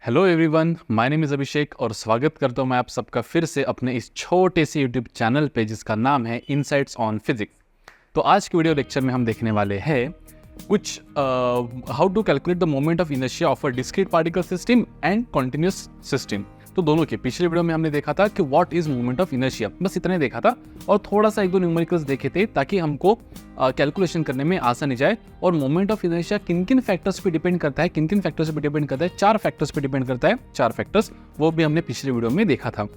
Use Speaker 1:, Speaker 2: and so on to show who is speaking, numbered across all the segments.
Speaker 1: Hello everyone, my name is Abhishek और स्वागत करता हूँ मैं आप सबका फिर से अपने इस छोटे से यूट्यूब चैनल पे जिसका नाम है इनसाइट्स ऑन फिजिक्स। तो आज के वीडियो लेक्चर में हम देखने वाले हैं कुछ how to calculate the moment of inertia of a discrete particle system and continuous system. तो दोनों के पिछले वीडियो में हमने देखा था कि what is moment of inertia, बस इतने देखा था और थोड़ा सा एक दो न्यूमेरिकल्स देखे थे ताकि हमको कैलकुलेशन करने में आसानी जाए। और मोमेंट ऑफ इनर्शिया किन किन फैक्टर्स पे डिपेंड करता है, किन किन फैक्टर्स पे डिपेंड करता है, 4 फैक्टर्स पे डिपेंड करता है, 4 फैक्टर्स, वो भी हमने पिछले वीडियो में देखा था।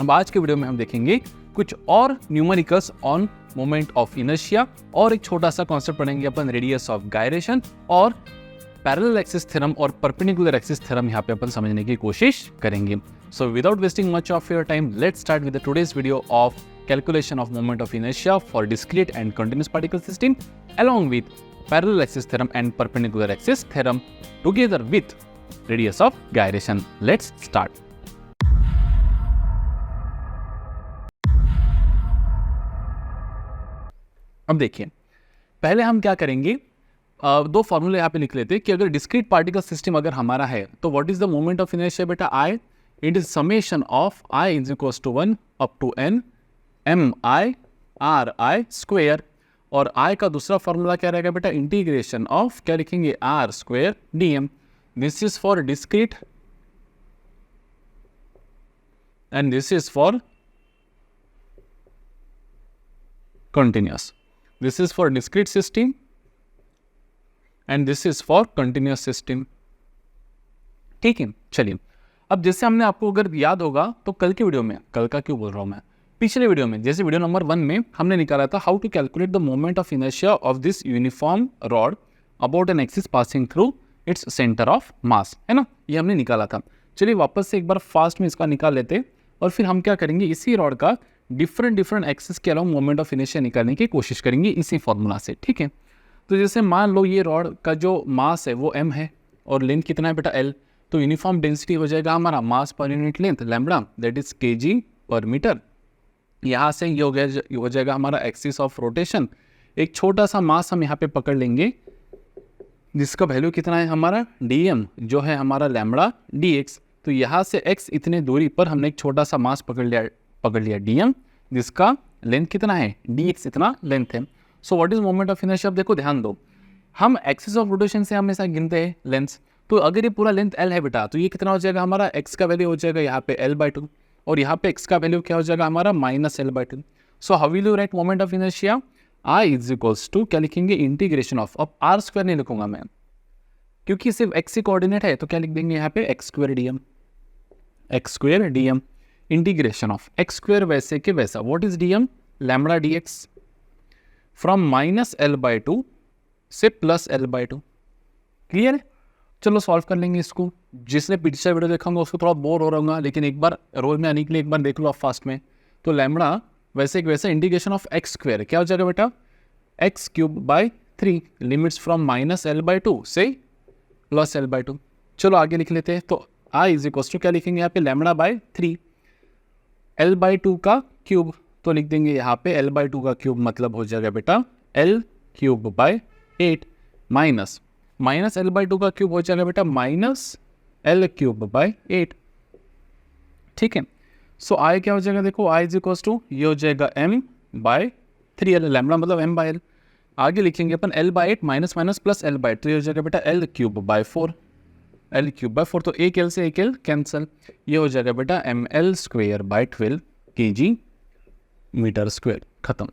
Speaker 1: अब आज के वीडियो में हम देखेंगे कुछ और numericals on moment of inertia और एक छोटा सा कॉन्सेप्ट पढ़ेंगे अपन रेडियस ऑफ गायरेशन और पैरेलल एक्सिस थ्योरम और परपेंडिकुलर एक्सिस थ्योरम यहाँ पे अपन समझने की कोशिश करेंगे। So without wasting much of your time, let's start with the today's video of calculation of moment of inertia for discrete and continuous particle system along with parallel axis theorem and perpendicular axis theorem together with radius of gyration. Let's start. अब देखिए, पहले हम क्या करेंगे, दो फॉर्मूले यहाँ पे लिख लेते हैं कि अगर डिस्क्रीट पार्टिकल सिस्टम अगर हमारा है तो what is the moment of inertia बेटा I, it is summation of I is equals to 1 up to n mi square. और i का दूसरा फॉर्मूला क्या रहेगा बेटा, इंटीग्रेशन ऑफ क्या लिखेंगे r square dm। This is for discrete and this is for continuous. This is for discrete system and this is for continuous system. ठीक है, चलिए अब जैसे हमने आपको अगर याद होगा तो कल के वीडियो में, कल का क्यों बोल रहा हूं मैं, पिछले वीडियो में, जैसे वीडियो नंबर 1 में हमने निकाला था how to calculate the moment of inertia of this uniform rod about an axis passing through its centre of mass, है ना, ये हमने निकाला था। चलिए वापस से एक बार फास्ट में इसका निकाल लेते और फिर हम क्या करेंगे, इसी रॉड का डिफरेंट एक्सिस के अलावा मोमेंट ऑफ इनर्शिया निकालने की कोशिश करेंगे इसी फॉर्मूला से। ठीक है, तो जैसे मान लो ये रॉड का जो मास है वो m है और लेंथ कितना है बेटा l, तो यूनिफॉर्म डेंसिटी हो जाएगा हमारा mass per unit length lambda, that is kg per metre. यहाँ से ये हो जाएगा हमारा एक्सिस ऑफ रोटेशन। एक छोटा सा मास हम यहाँ पे पकड़ लेंगे जिसका वैल्यू कितना है हमारा dm, जो है हमारा लैम्बडा dx। तो यहाँ से x इतने दूरी पर हमने एक छोटा सा मास पकड़ लिया dm, जिसका लेंथ कितना है dx, इतना लेंथ है। So what is moment of inertia, अब देखो ध्यान दो, हम एक्सिस ऑफ रोटेशन से हमेशा गिनते हैं लेंथ। तो अगर ये पूरा लेंथ l है बेटा तो ये कितना हो जाएगा हमारा, x का वैल्यू हो जाएगा यहाँ पे l/2 और यहाँ पे x का वैल्यू क्या हो जाएगा हमारा -l/2। So how will you write moment of inertia, I is equals to क्या लिखेंगे, इंटीग्रेशन ऑफ, अब r स्क्वायर नहीं लिखूंगा मैं क्योंकि सिर्फ x ही कोऑर्डिनेट है, तो क्या लिख देंगे यहाँ पे x square dm integration of x square वैसे के वैसा, what is dm, lambda dx from -l/2 से +l/2। क्लियर है, चलो सॉल्व कर लेंगे इसको। जिसने पिछला वीडियो देखा होगा उसको थोड़ा बोर हो रहा होगा, लेकिन एक बार रोल में आने के लिए एक बार देख लो आप फास्ट में। तो लैम्बडा वैसे एक वैसा इंटीग्रेशन ऑफ x स्क्वायर क्या हो जाएगा बेटा, x³ 3 लिमिट्स फ्रॉम -l/2 से +l/2। चलो आगे लिख लेते हैं, तो I इज इक्वल टू क्या लिखेंगे यहाँ पे λ/3 l/2 का क्यूब, तो लिख देंगे यहाँ पे l/2 का क्यूब मतलब हो जाएगा बेटा l³/8 माइनस l/2 का क्यूब हो जाएगा बेटा -l³/8। ठीक है, सो I क्या हो जाएगा, देखो I इज इक्वल टू ये हो जाएगा m/3l, लैम्बडा मतलब m/l। आगे लिखेंगे अपन l/8 माइनस प्लस l/2, तो ये हो जाएगा बेटा l³/4 तो एक l से एक l कैंसल, ये हो जाएगा बेटा ml²/12 kg मीटर स्क्वायर, खत्म।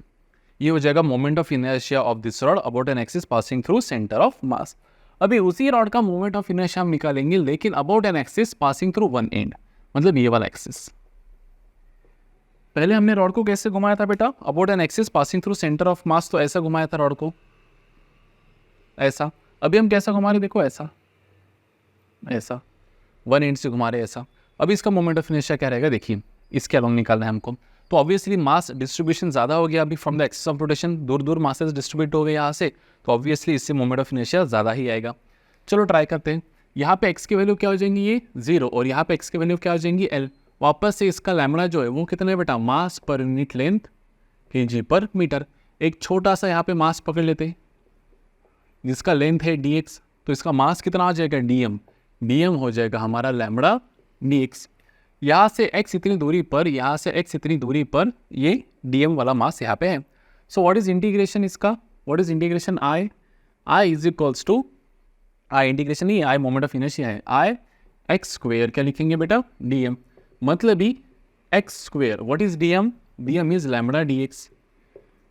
Speaker 1: ये हो जाएगा moment of inertia of this rod about an axis passing through centre of mass. अभी उसी रॉड का मोमेंट ऑफ इनर्शिया हम निकालेंगे लेकिन about an axis passing through one and, मतलब ये वाला एक्सिस। पहले हमने रॉड को कैसे घुमाया था बेटा, about an axis passing through centre of mass, तो ऐसा घुमाया था रॉड को, ऐसा। अभी हम कैसा घुमा रहे, देखो ऐसा, ऐसा वन एंड से घुमा रहे ऐसा। अभी इसका मोमेंट ऑफ इनर्शिया क्या रहेगा, देखिए इसके अलोंग निकालना है हमको। तो ऑब्वियसली मास डिस्ट्रीब्यूशन ज़्यादा हो गया अभी from the axis of rotation, दूर दूर मासेस डिस्ट्रीब्यूट हो गए यहाँ से, तो ऑब्वियसली इससे मोमेंट ऑफ इनर्शिया ज़्यादा ही आएगा। चलो ट्राई करते हैं, यहाँ पे x की वैल्यू क्या हो जाएंगी ये 0 और यहाँ पे x की वैल्यू क्या हो जाएंगी l। वापस से इसका लैम्बडा जो है वो कितना है बेटा, mass per unit length kg per metre. एक छोटा सा यहाँ पे मास पकड़ लेते हैं जिसका लेंथ है dx, तो इसका मास कितना आ जाएगा dm, डीएम हो जाएगा हमारा लैम्बडा dx। यहाँ से x इतनी दूरी पर, यहाँ से x इतनी दूरी पर ये डीएम वाला मास यहाँ पे है। सो व्हाट इज इंटीग्रेशन इसका, what is integration I is equals to I integration नहीं, I मोमेंट ऑफ इनर्शिया है, I x स्क्वेयर क्या लिखेंगे बेटा dm, मतलब ही x square. What is dm, dm is lambda dx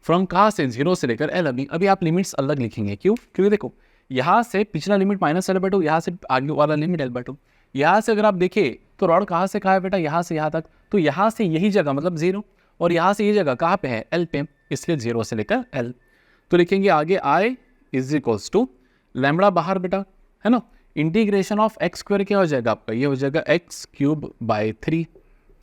Speaker 1: from कहाँ से, 0 से लेकर l। अभी आप लिमिट्स अलग लिखेंगे, क्यों, क्योंकि देखो यहाँ से पिछला लिमिट -l/2, यहाँ से आगे वाला लिमिट l/2। यहाँ से अगर आप देखें तो रॉड कहाँ से कहाँ है बेटा, यहाँ से यहाँ तक, तो यहाँ से यही जगह मतलब 0, और यहाँ से ये जगह कहाँ पे है, l पे, इसलिए 0 से लेकर l। तो लिखेंगे आगे I is equals to lambda बाहर बेटा, है ना, इंटीग्रेशन ऑफ x स्क्वायर क्या हो जाएगा आपका, ये हो जाएगा x³/3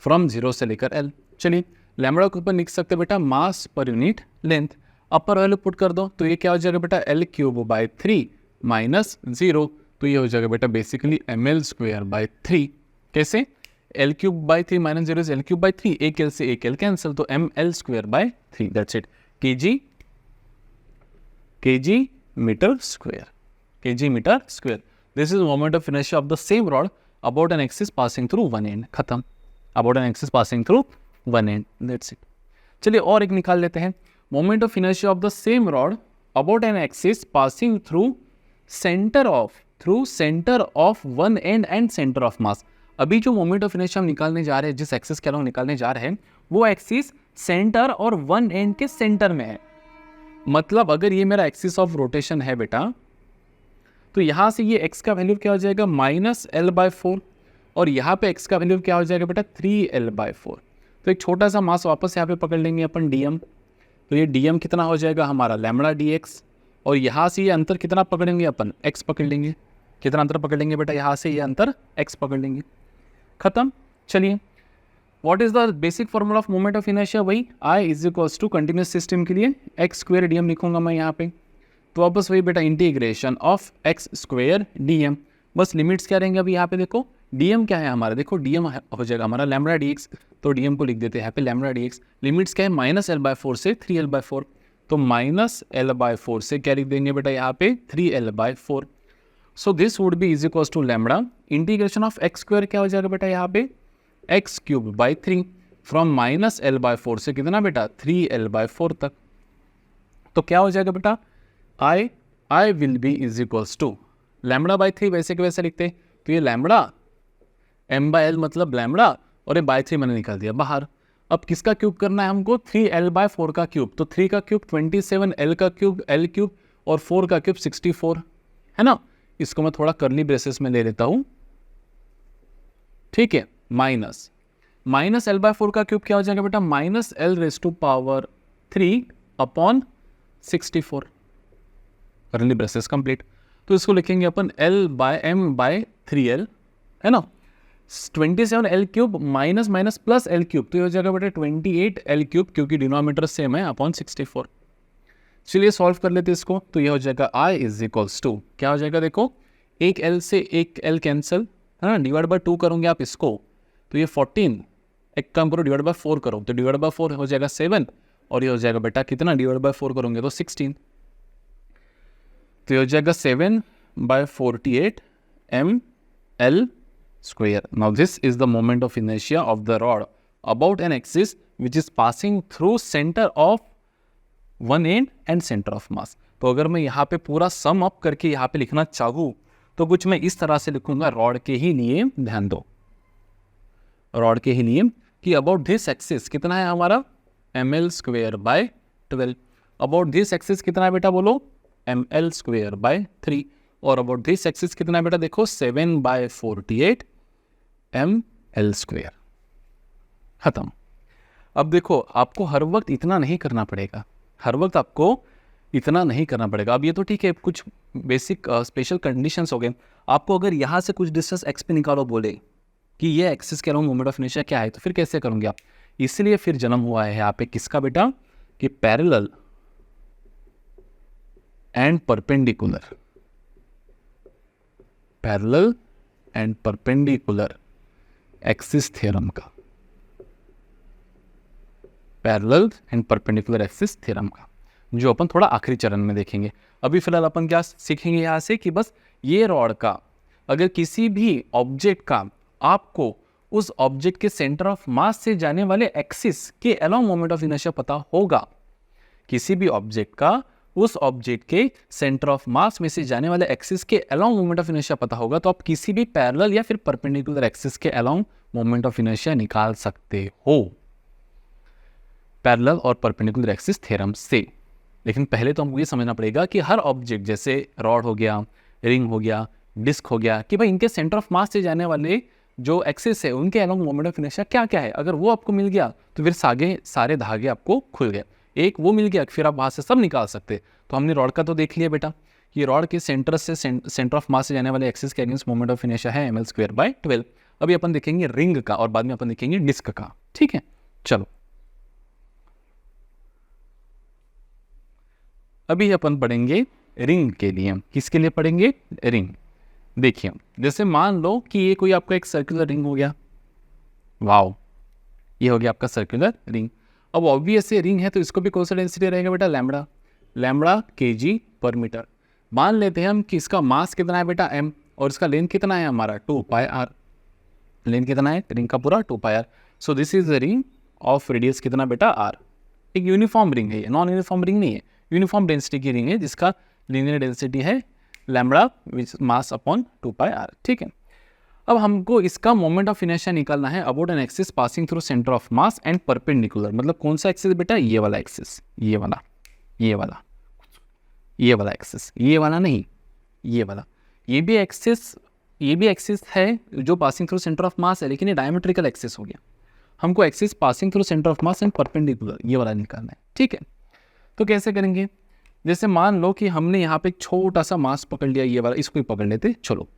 Speaker 1: फ्रॉम 0 से लेकर l। चलिए लैम्बडा के ऊपर लिख सकते हैं बेटा mass per unit length, upper value put कर दो, तो ये क्या हो जाएगा बेटा L³/3 - 0, तो ये हो जाएगा बेटा बेसिकली mL²/3। कैसे, L³/3 - 0 इज L³/3, एक L से एक L कैंसिल, तो mL²/3, that's it, kg metre square. This is moment of inertia of the same rod about an axis passing through one end, खत्म, about an axis passing through one end, that's it. चलिए और एक निकाल लेते हैं, moment of inertia of the same rod about an axis passing through centre of one end end centre of mass. अभी जो moment of inertia हम निकालने जा रहे हैं, जिस एक्सिस के अलॉन्ग निकालने जा रहे हैं, वो एक्सिस सेंटर और वन एंड के सेंटर में है। मतलब अगर ये मेरा एक्सिस ऑफ रोटेशन है बेटा, तो यहाँ से ये x का वैल्यू क्या हो जाएगा -l/4, और यहाँ पे x का वैल्यू क्या हो जाएगा बेटा 3l/4। तो एक छोटा सा मास वापस यहाँ पे पकड़ लेंगे अपन dm, तो ये dm कितना हो जाएगा हमारा लैम्बडा dx, और यहाँ से ये अंतर कितना पकड़ेंगे अपन, x पकड़ लेंगे, कितना अंतर पकड़ लेंगे बेटा, यहाँ से ये अंतर x पकड़ लेंगे, खत्म। चलिए what is the basic formula of moment of inertia, वही I is equals to continuous system के लिए x² dm लिखूंगा मैं यहाँ पे, तो वापस वही बेटा इंटीग्रेशन ऑफ x² dm, बस लिमिट्स क्या रहेंगे अभी यहाँ पे देखो, dm क्या है हमारा, देखो dm हो जाएगा हमारा लैम्बडा dx, तो dm को लिख देते हैं यहाँ पे लैम्बडा dx, लिमिट्स क्या है -l/4 से 3l/4, तो -l/4 से क्या लिख देंगे बेटा यहाँ पे 3l/4। So this would be is equals to lambda integration of x² क्या हो जाएगा बेटा यहाँ पे x³/3 फ्रॉम -l/4 से कितना बेटा 3l/4 तक। तो क्या हो जाएगा बेटा I will be is equals to λ/3, वैसे के वैसे लिखते, तो ये लैम्बडा m/l मतलब लैम्बडा, और ये /3 मैंने निकाल दिया बाहर। अब किसका क्यूब करना है हमको, 3l/4 का क्यूब, तो 3 का क्यूब 27, l का क्यूब l³ और 4 का क्यूब 64, है ना। इसको मैं थोड़ा करली ब्रेसेस में ले लेता हूँ, ठीक है, माइनस l/4 का क्यूब क्या हो जाएगा बेटा -l⁻³ करली ब्रेसेस कंप्लीट। तो इसको लिखेंगे अपन l/m/3l, है ना, 27l³ माइनस प्लस l³, तो ये हो जाएगा बेटा 28l³, क्योंकि डिनोमिनेटर सेम है, अपॉन 64। चलिए सॉल्व कर लेते इसको, तो ये हो जाएगा I इज इक्वल्स टू क्या हो जाएगा, देखो एक l से एक l कैंसिल, है ना, डिवाइड बाय 2 करोगे आप इसको, तो ये 14, एक काम करो डिवाइड बाय 4 करो, तो डिवाइड बाय 4 हो जाएगा 7, और ये हो जाएगा बेटा कितना, डिवाइड बाय 4 करोगे तो 16, तो ये हो जाएगा 7/48 mL²। Now this is the moment of inertia of the rod about an axis which is passing through centre of one end end centre of mass. तो अगर मैं यहाँ पे पूरा सम अप करके यहाँ पे लिखना चाहूँ, तो कुछ मैं इस तरह से लिखूंगा, रॉड के ही लिए, ध्यान दो, रॉड के ही लिए कि अबाउट दिस एक्सिस कितना है हमारा mL²/12, अबाउट दिस एक्सिस कितना है बेटा बोलो mL²/3, और अबाउट दिस एक्सिस कितना है बेटा देखो 7/48 mL², खत्म। अब देखो आपको हर वक्त इतना नहीं करना पड़ेगा, हर वक्त आपको इतना नहीं करना पड़ेगा। अब ये तो ठीक है, कुछ बेसिक स्पेशल कंडीशंस हो गए। आपको अगर यहाँ से कुछ डिस्टेंस x पे निकालो बोले कि ये एक्सिस के अराउंड मोमेंट ऑफ इनर्शिया क्या है, तो फिर कैसे करोगे आप, इसलिए फिर जन्म हुआ है यहाँ पे किसका बेटा, कि parallel and perpendicular, parallel and perpendicular axis theorem का, parallel and perpendicular axis theorem का, जो अपन थोड़ा आखिरी चरण में देखेंगे। अभी फिलहाल अपन क्या सीखेंगे यहाँ से कि बस ये रॉड का अगर किसी भी ऑब्जेक्ट का आपको उस ऑब्जेक्ट के सेंटर ऑफ मास से जाने वाले एक्सिस के अलोंग मोमेंट ऑफ इनर्शिया पता होगा, किसी भी ऑब्जेक्ट का उस ऑब्जेक्ट के सेंटर ऑफ मास में से जाने वाले एक्सिस के अलोंग मोमेंट ऑफ इनर्शिया पता होगा, तो आप किसी भी पैरेलल या फिर परपेंडिकुलर एक्सिस के अलोंग मोमेंट ऑफ इनर्शिया निकाल सकते हो पैरेलल और परपेंडिकुलर एक्सिस थ्योरम से। लेकिन पहले तो हमको ये समझना पड़ेगा कि हर ऑब्जेक्ट, जैसे रॉड हो गया, रिंग हो गया, डिस्क हो गया, कि भाई इनके सेंटर ऑफ मास से जाने वाले जो एक्सिस है उनके अलोंग मोमेंट ऑफ इनर्शिया क्या क्या है। अगर वो आपको मिल गया तो फिर सारे धागे आपको खुल गए। एक वो मिल गया, फिर आप वहाँ से सब निकाल सकते। तो हमने रॉड का तो देख लिया बेटा, ये रॉड के सेंटर से सेंटर ऑफ मास से जाने वाले एक्सिस के अगेंस्ट मोमेंट ऑफ इनर्शिया है ml²/12। अभी अपन देखेंगे रिंग का और बाद में अपन देखेंगे डिस्क का। ठीक है, चलो अभी अपन पढ़ेंगे रिंग के लिए। किसके लिए पढ़ेंगे? रिंग। देखिए, जैसे मान लो कि ये कोई आपका एक सर्कुलर रिंग हो गया, वाओ, ये हो गया आपका सर्कुलर रिंग। अब ऑब्वियस ये रिंग है तो इसको भी कौन सा डेंसिटी रहेगा बेटा? लैम्बडा kg/मीटर। मान लेते हैं हम कि इसका मास कितना है बेटा m, और इसका लेंथ कितना है हमारा 2πr। लेंथ कितना है रिंग का? पूरा 2πr। So this is the ring of radius कितना बेटा? r। एक यूनिफॉर्म रिंग है, ये नॉन यूनिफॉर्म रिंग नहीं है, यूनिफॉर्म डेंसिटी की रिंग है जिसका लीनियर डेंसिटी है लैम्बडा विच मास अपॉन 2πr। ठीक है, अब हमको इसका मोमेंट ऑफ इनर्शिया निकालना है about an axis passing through centre of mass and perpendicular. मतलब कौन सा एक्सिस बेटा? ये वाला एक्सिस, ये वाला एक्सिस, ये वाला नहीं, ये वाला। ये भी एक्सिस है जो passing through centre of mass है, लेकिन ये डायमेट्रिकल एक्सिस हो गया। हमको axis passing through centre of mass and perpendicular ये वाला निकालना है। ठीक है, तो कैसे करेंगे? जैसे मान लो कि हमने यहाँ पे एक छोटा सा मास पकड़ लिया, ये वाला, इसको ही पकड़ लेते। चलो,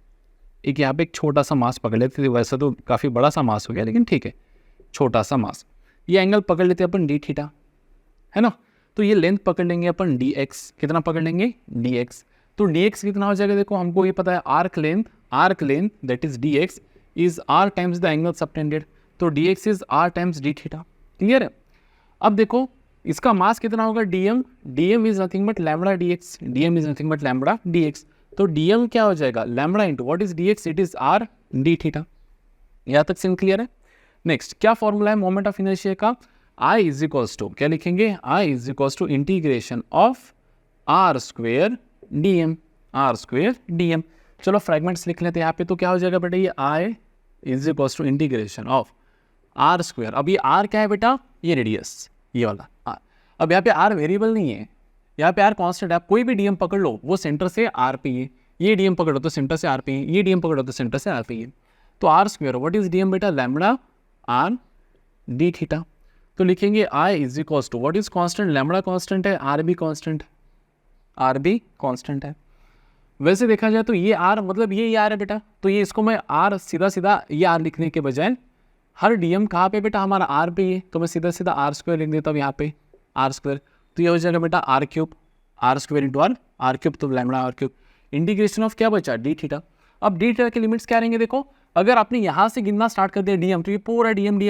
Speaker 1: एक यहाँ पे एक छोटा सा मास पकड़ लेते थे, वैसे तो काफ़ी बड़ा सा मास हो गया, लेकिन ठीक है, छोटा सा मास। ये एंगल पकड़ लेते अपन d θ, है ना। तो ये लेंथ पकड़ लेंगे अपन dx। कितना पकड़ लेंगे? dx। तो dx कितना हो जाएगा? देखो, हमको ये पता है arc length that is dx is r times the angle subtended. तो dx is r times d θ। Clear है? अब देखो इसका मास कितना होगा? dm is nothing but lambda dx। तो dm क्या हो जाएगा? Lambda into what is dx? It is r d θ। यहाँ तक सीन क्लियर है? नेक्स्ट क्या फॉर्मूला है मोमेंट ऑफ इनर्शिया का? I इज इक्वल्स टू, क्या लिखेंगे? I is equals to integration of r² dm। चलो फ्रैगमेंट्स लिख लेते हैं यहाँ पे। तो क्या हो जाएगा बेटा? ये I is equals to integration of r²। अब ये r क्या है बेटा? ये रेडियस, ये वाला r। अब यहाँ पे r वेरिएबल नहीं है, यहाँ पे r कांस्टेंट है। आप कोई भी dm पकड़ लो, वो सेंटर से r पे है। ये dm पकड़ो तो सेंटर से r पे है, ये dm पकड़ो तो सेंटर से r पे है। तो r², व्हाट इज dm बेटा? Lambda r d θ। तो लिखेंगे I is equals to, what is constant? Lambda constant है, r भी कांस्टेंट है। वैसे देखा जाए तो ये r मतलब ये r है बेटा, तो ये इसको मैं r सीधा ये r लिखने के बजाय हर dm कहाँ पे बेटा? हमारा r पे है, तो मैं सीधा r² लिख देता हूँ यहाँ पे, r²। तो ये हो जाएगा बेटा r³ इंटू r³ तो लैम्बडा r³। इंटीग्रेशन ऑफ क्या बचा? d θ। अब d θ के लिमिट्स क्या रहेंगे? देखो, अगर आपने यहाँ से गिनना स्टार्ट कर दिया dm, तो ये पूरा dm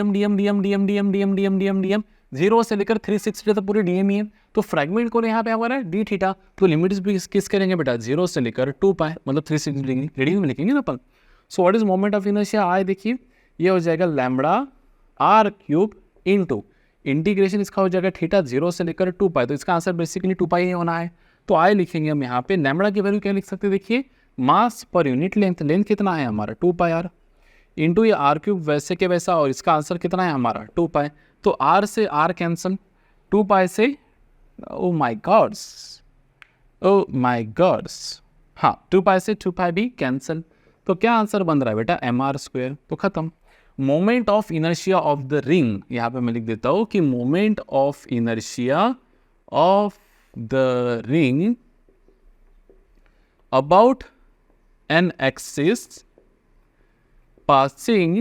Speaker 1: 0 से लेकर 360 तक पूरे dm ही है। तो फ्रैगमेंट को यहाँ पे हमारा d θ, तो लिमिट्स भी किस करेंगे बेटा? 0 से लेकर 2π, मतलब 360 डिग्री रेडियन में लिखेंगे ना अपन। So what is moment of inertia? I देखिए, ये हो जाएगा लैम्बडा r³ इंटू इंटीग्रेशन इसका हो जाएगा θ 0 से लेकर 2π। तो इसका आंसर बेसिकली 2π ही होना है। तो I लिखेंगे हम यहाँ पे। लैम्बडा की वैल्यू क्या लिख सकते हैं? देखिए, मास पर यूनिट लेंथ कितना है हमारा? 2πr इंटू ये r³ वैसे के वैसा, और इसका आंसर कितना है हमारा? 2π। तो r से r कैंसल, 2π से ओ माय गॉड्स, हाँ 2π से 2π भी कैंसल। तो क्या आंसर बन रहा है बेटा? mr²। तो खत्म। Moment of inertia of the ring, यहाँ पे मैं लिख देता हूँ कि moment of inertia of the ring about an axis passing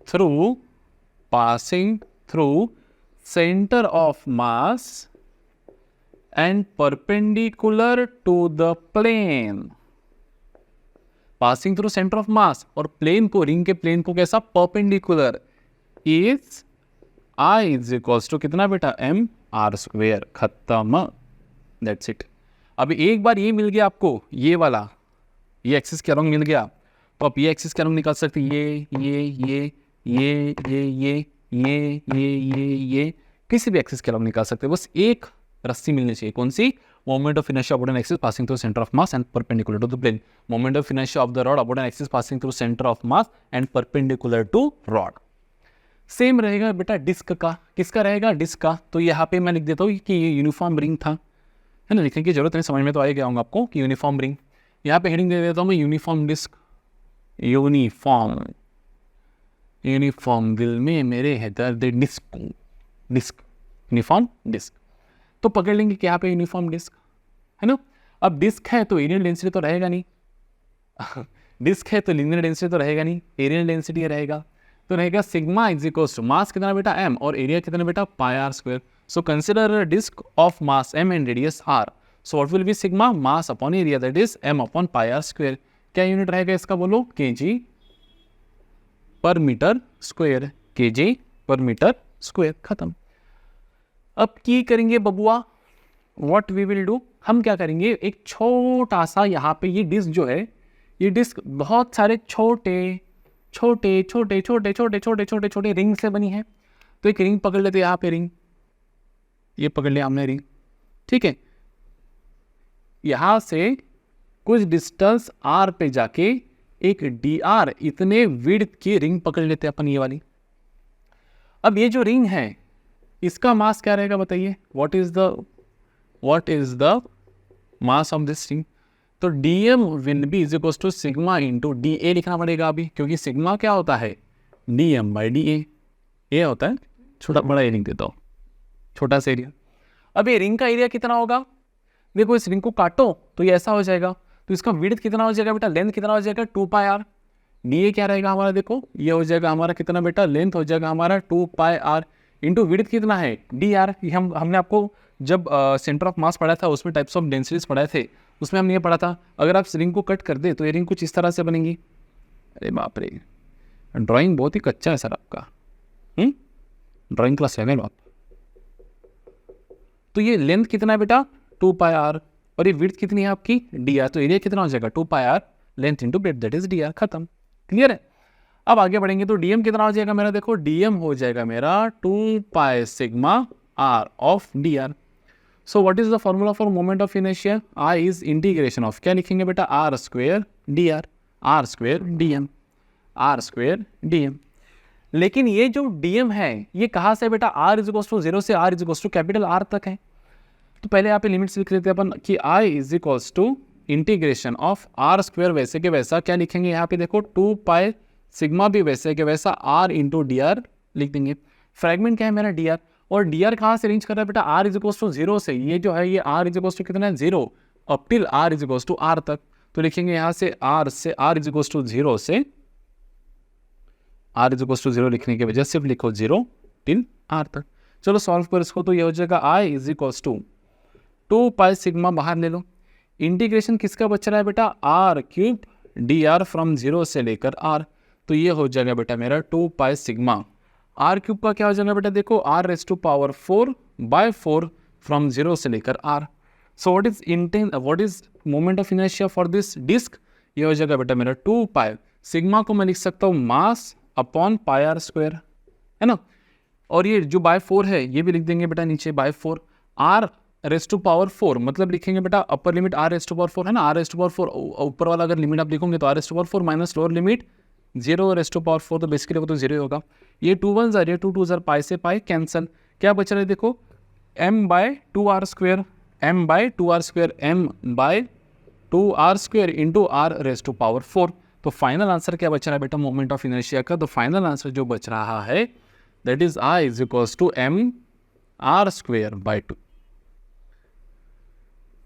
Speaker 1: through center of mass and perpendicular to the plane। passing through center of mass और प्लेन को, ring के प्लेन को कैसा? Perpendicular is I is equals to कितना बेटा? mr²। खत्म, that's it. अब एक बार ये मिल गया आपको, ये वाला ये एक्सिस के अलोंग मिल गया, तो आप ये एक्सिस के अलोंग निकाल सकते ये किसी भी एक्सिस के अलोंग निकाल सकते हैं। बस एक रस्सी मिलनी चाहिए, कौन सी? Moment of inertia upon an axis passing through centre of mass and perpendicular to the plane. Moment of inertia of the rod upon an axis passing through centre of mass and perpendicular to rod. Same रहेगा बेटा disc का। किसका रहेगा? Disc का। तो यहाँ पे मैं लिख देता हूँ कि ये यूनिफॉर्म रिंग था, है ना, लिखने की जरूरत नहीं, समझ में तो आ गया होगा आपको कि यूनिफॉर्म रिंग। यहाँ पे हेडिंग दे देता हूँ मैं यूनिफॉर्म डिस्क। यूनिफॉर्म दिल में मेरे है दर्द डिस्क यूनिफॉर्म डिस्क। तो पकड़ लेंगे कि यहाँ पे यूनिफॉर्म डिस्क है ना। अब डिस्क है तो एरियल डेंसिटी तो रहेगा नहीं डिस्क है तो लीनियर डेंसिटी तो रहेगा नहीं, एरियल डेंसिटी रहेगा। तो रहेगा sigma is equals to mass कितना बेटा? m, और एरिया कितना बेटा? Pi are square. So consider disc of mass m and radius r। So what will be sigma? Mass upon area, that is m upon pi are square. क्या unit रहेगा इसका? बोलो kg per metre square, kg per metre square. खत्म। अब की करेंगे बबुआ, what we will do, हम क्या करेंगे, एक छोटा सा यहाँ पे ये डिस्क जो है, ये डिस्क बहुत सारे छोटे छोटे छोटे छोटे छोटे छोटे छोटे छोटे रिंग से बनी है। तो एक रिंग पकड़ लेते हैं, यहाँ पे रिंग, ये पकड़ लिया हमने रिंग, ठीक है। यहाँ से कुछ डिस्टेंस r पे जाके एक dr इतने विड्थ की रिंग पकड़ लेते हैं अपन, ये वाली। अब ये जो रिंग है इसका मास क्या रहेगा बताइए? What is the mass of this ring? तो dm will be is equal to sigma into da लिखना पड़ेगा अभी, क्योंकि सिग्मा क्या होता है? dm by da। ये होता है छोटा, बड़ा एरिया देता हूँ, छोटा सा एरिया। अब ये रिंग का एरिया कितना होगा? देखो इस रिंग को काटो तो ये ऐसा हो जाएगा, तो इसका विड्थ कितना हो जाएगा बेटा? लेंथ कितना हो जाएगा? 2 पाई आर। डी क्या रहेगा हमारा? देखो ये हो जाएगा हमारा कितना बेटा? लेंथ हो जाएगा हमारा 2 पाई आर इंटू विड्थ कितना है? D R. हमने आपको जब सेंटर ऑफ मास पढ़ा था उसमें टाइप्स ऑफ डेंसिटीज पढ़ाए थे, उसमें हमने ये पढ़ा था अगर आप रिंग को कट कर दे तो ये रिंग कुछ इस तरह से बनेगी। अरे बाप रे, ड्राइंग बहुत ही कच्चा है सर आपका, ड्राइंग क्लास ले लो आप। तो ये लेंथ कितना है बेटा? 2 पाई आर, और ये विड्थ कितनी है आपकी? D R. तो एरिया कितना हो जाएगा? 2 pi r length into breadth, that is d r. खत्म। क्लियर है? अब आगे बढ़ेंगे तो डीएम कितना हो जाएगा मेरा? देखो डीएम हो जाएगा मेरा 2 pi sigma R of D R. So what is the formula for moment of inertia? I is integration of, क्या लिखेंगे बेटा? R square D R, R square D M, are square D M. लेकिन ये जो DM है ये कहाँ से बेटा? आर इज इक्वल्स टू 0 से R is equals to capital R तक है। तो पहले यहाँ पे लिमिट्स लिख लेते हैं अपन कि I is equals to integration of r square, वैसे के वैसा क्या लिखेंगे यहाँ पे? देखो 2 पाई सिग्मा भी वैसे के वैसा आर इंटू डी आर लिख देंगे। फ्रैगमेंट क्या है मेरा? D R. और डी आर कहाँ से रेंज कर रहा है बेटा? आर इज इक्वल्स टू 0 से, ये जो है ये आर इज इक्वल्स टू कितना है? 0 up till R is equals to R तक। तो लिखेंगे यहाँ से आर इज इक्वल्स टू 0 से आर इज इक्वल्स टू 0 लिखने के वजह सिर्फ लिखो 0 टिल आर तक। चलो सॉल्व कर इसको, तो ये हो जाएगा I is equals to 2 pi sigma, बाहर ले लो, इंटीग्रेशन किसका बच रहा है बेटा? R cube d r from 0 से लेकर आर। तो ये हो जाएगा बेटा मेरा 2 पाई सिग्मा, आर क्यूब का क्या हो जाएगा बेटा? देखो R raise to power 4 by 4 from 0 से लेकर R. So what is moment of inertia for this disc? ये हो जाएगा बेटा मेरा 2 पाई सिग्मा को मैं लिख सकता हूँ mass upon pi are square, है ना। और ये जो बाय 4 है ये भी लिख देंगे बेटा नीचे by 4। R raise to power 4 मतलब लिखेंगे बेटा upper limit R raise to power 4 है ना, आर रेस टू पावर 4 ऊपर वाला अगर लिमिट आप लिखोगे तो R raise to power 4 minus lower limit 0 raise to power 4, तो बेसिकली वो तो 0 ही होगा। ये 2 1 जार, ये 2 2 जार, पाई से पाई कैंसल, क्या बच रहा है? देखो m by 2 R square, m by 2 R square, m by 2 R square into R raise to power 4। तो फाइनल आंसर क्या बच रहा है बेटा मोमेंट ऑफ इनर्शिया का? तो फाइनल आंसर जो बच रहा है that is I is equals to m R square by 2।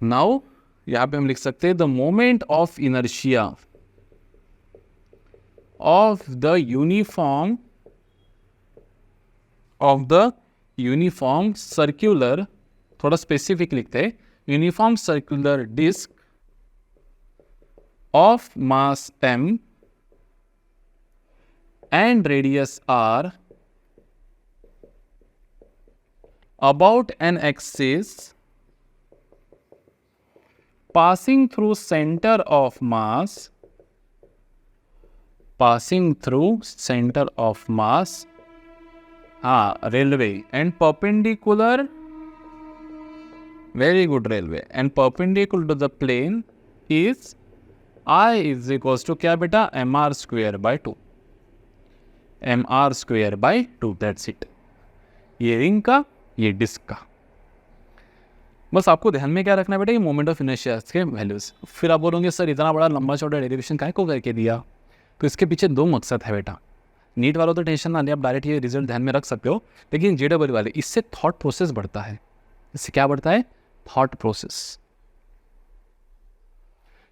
Speaker 1: Now यहां पे हम लिख सकते हैं the moment of inertia of the uniform circular, थोड़ा स्पेसिफिक लिखते हैं, uniform circular disc of mass m and radius r about an axis passing through center of mass, railway and perpendicular, very good, railway and perpendicular to the plane is I is equals to क्या बेटा, mr square by 2, mr square by 2, that's it. ये ring का, ये disc का. बस आपको ध्यान में क्या रखना है बेटा, ये मोमेंट ऑफ इनर्शिया के वैल्यूज. फिर आप बोलोगे सर इतना बड़ा लंबा चौड़ा डेरिवेशन काहे को करके दिया, तो इसके पीछे दो मकसद है बेटा. नीट वालों तो टेंशन ना लें, आप डायरेक्ट ये रिजल्ट ध्यान में रख सकते हो, लेकिन JEE वाले इससे थॉट प्रोसेस बढ़ता है. इससे क्या बढ़ता है, थॉट प्रोसेस.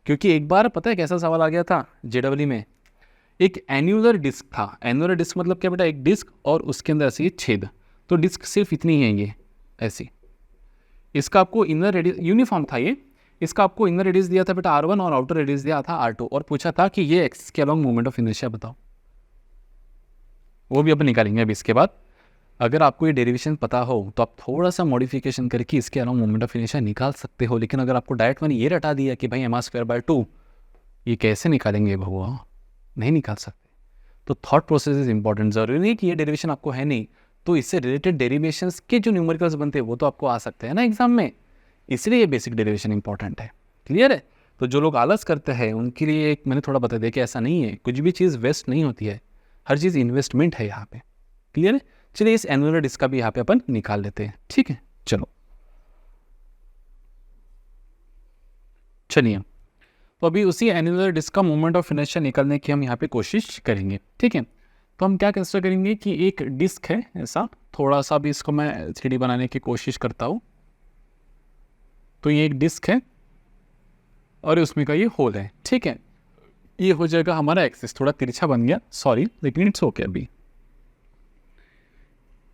Speaker 1: क्योंकि एक बार पता है कैसा सवाल आ गया था JEE में, एक एन्यूलर डिस्क था. एन्यूलर डिस्क मतलब क्या बेटा, एक डिस्क और उसके अंदर ऐसे छेद. तो डिस्क सिर्फ इतनी है ये ऐसी. इसका आपको इनर रेडियस यूनिफॉर्म था ये, इसका आपको इनर रेडियस दिया था बेटा R1 और आउटर रेडियस दिया था R2, और पूछा था कि ये एक्सिस के अलोंग मोमेंट ऑफ इनर्शिया बताओ. वो भी अपन निकालेंगे अभी इसके बाद. अगर आपको ये डेरिवेशन पता हो तो आप थोड़ा सा मॉडिफिकेशन करके इसके अलावा मोमेंट ऑफ इनर्शिया निकाल सकते हो. लेकिन अगर आपको डायरेक्ट मैंने ये रटा दिया कि भाई mr स्क्वायर बाय 2, ये कैसे निकालेंगे भगवान, नहीं निकाल सकते. तो थॉट प्रोसेस इज इंपॉर्टेंट. जरूरी नहीं कि ये डेरिवेशन आपको है नहीं, तो इससे रिलेटेड डेरिवेशंस के जो न्यूमेरिकल्स बनते हैं वो तो आपको आ सकते हैं ना एग्जाम में, इसलिए ये बेसिक डेरिवेशन इंपॉर्टेंट है. क्लियर है. तो जो लोग आलस करते हैं उनके लिए एक मैंने थोड़ा बता दिया कि ऐसा नहीं है, कुछ भी चीज़ वेस्ट नहीं होती है, हर चीज़ इन्वेस्टमेंट है यहाँ पे. क्लियर है. चलिए इस एनुलर डिस्क का भी यहाँ पे अपन निकाल लेते हैं. ठीक है, चलो चलिए. तो अभी उसी एनुलर डिस्क का मोमेंट ऑफ इनर्शिया निकालने की हम यहाँ पे कोशिश करेंगे. ठीक है. तो हम क्या कंसिडर करेंगे कि एक डिस्क है ऐसा, थोड़ा सा भी इसको मैं 3D बनाने की कोशिश करता हूँ. तो ये एक डिस्क है और उसमें का ये होल है. ठीक है. ये हो जाएगा हमारा एक्सिस. थोड़ा तिरछा बन गया, सॉरी, लेकिन इट्स ओके. अभी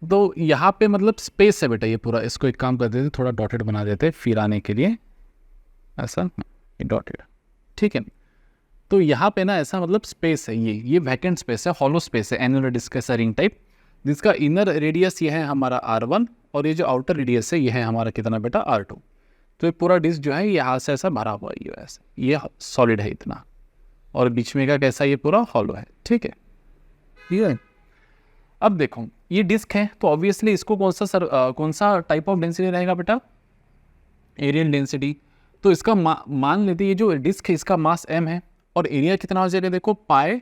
Speaker 1: तो यहाँ पे मतलब स्पेस है बेटा ये पूरा. इसको एक काम कर देते, थोड़ा डॉटेड बना देते फिर आने के लिए, ऐसा डॉटेड. ठीक है. तो यहाँ पे ना ऐसा मतलब स्पेस है, ये वैकेंट स्पेस है, हॉलो स्पेस है एनुलर डिस्क का रिंग टाइप, जिसका इनर रेडियस ये है हमारा R1 और ये जो आउटर रेडियस है ये है हमारा कितना बेटा R2. तो ये पूरा डिस्क जो है यहाँ से ऐसा भरा हुआ है, ऐसा ये सॉलिड है इतना, और बीच में का कैसा ये पूरा हॉलो है. ठीक है. ये अब देखो ये डिस्क है, तो ऑब्वियसली इसको कौन सा टाइप ऑफ डेंसिटी रहेगा बेटा, एरियल डेंसिटी. तो इसका मान लेते ये जो डिस्क है इसका मास m है और एरिया कितना हो जाएगा, देखो पाई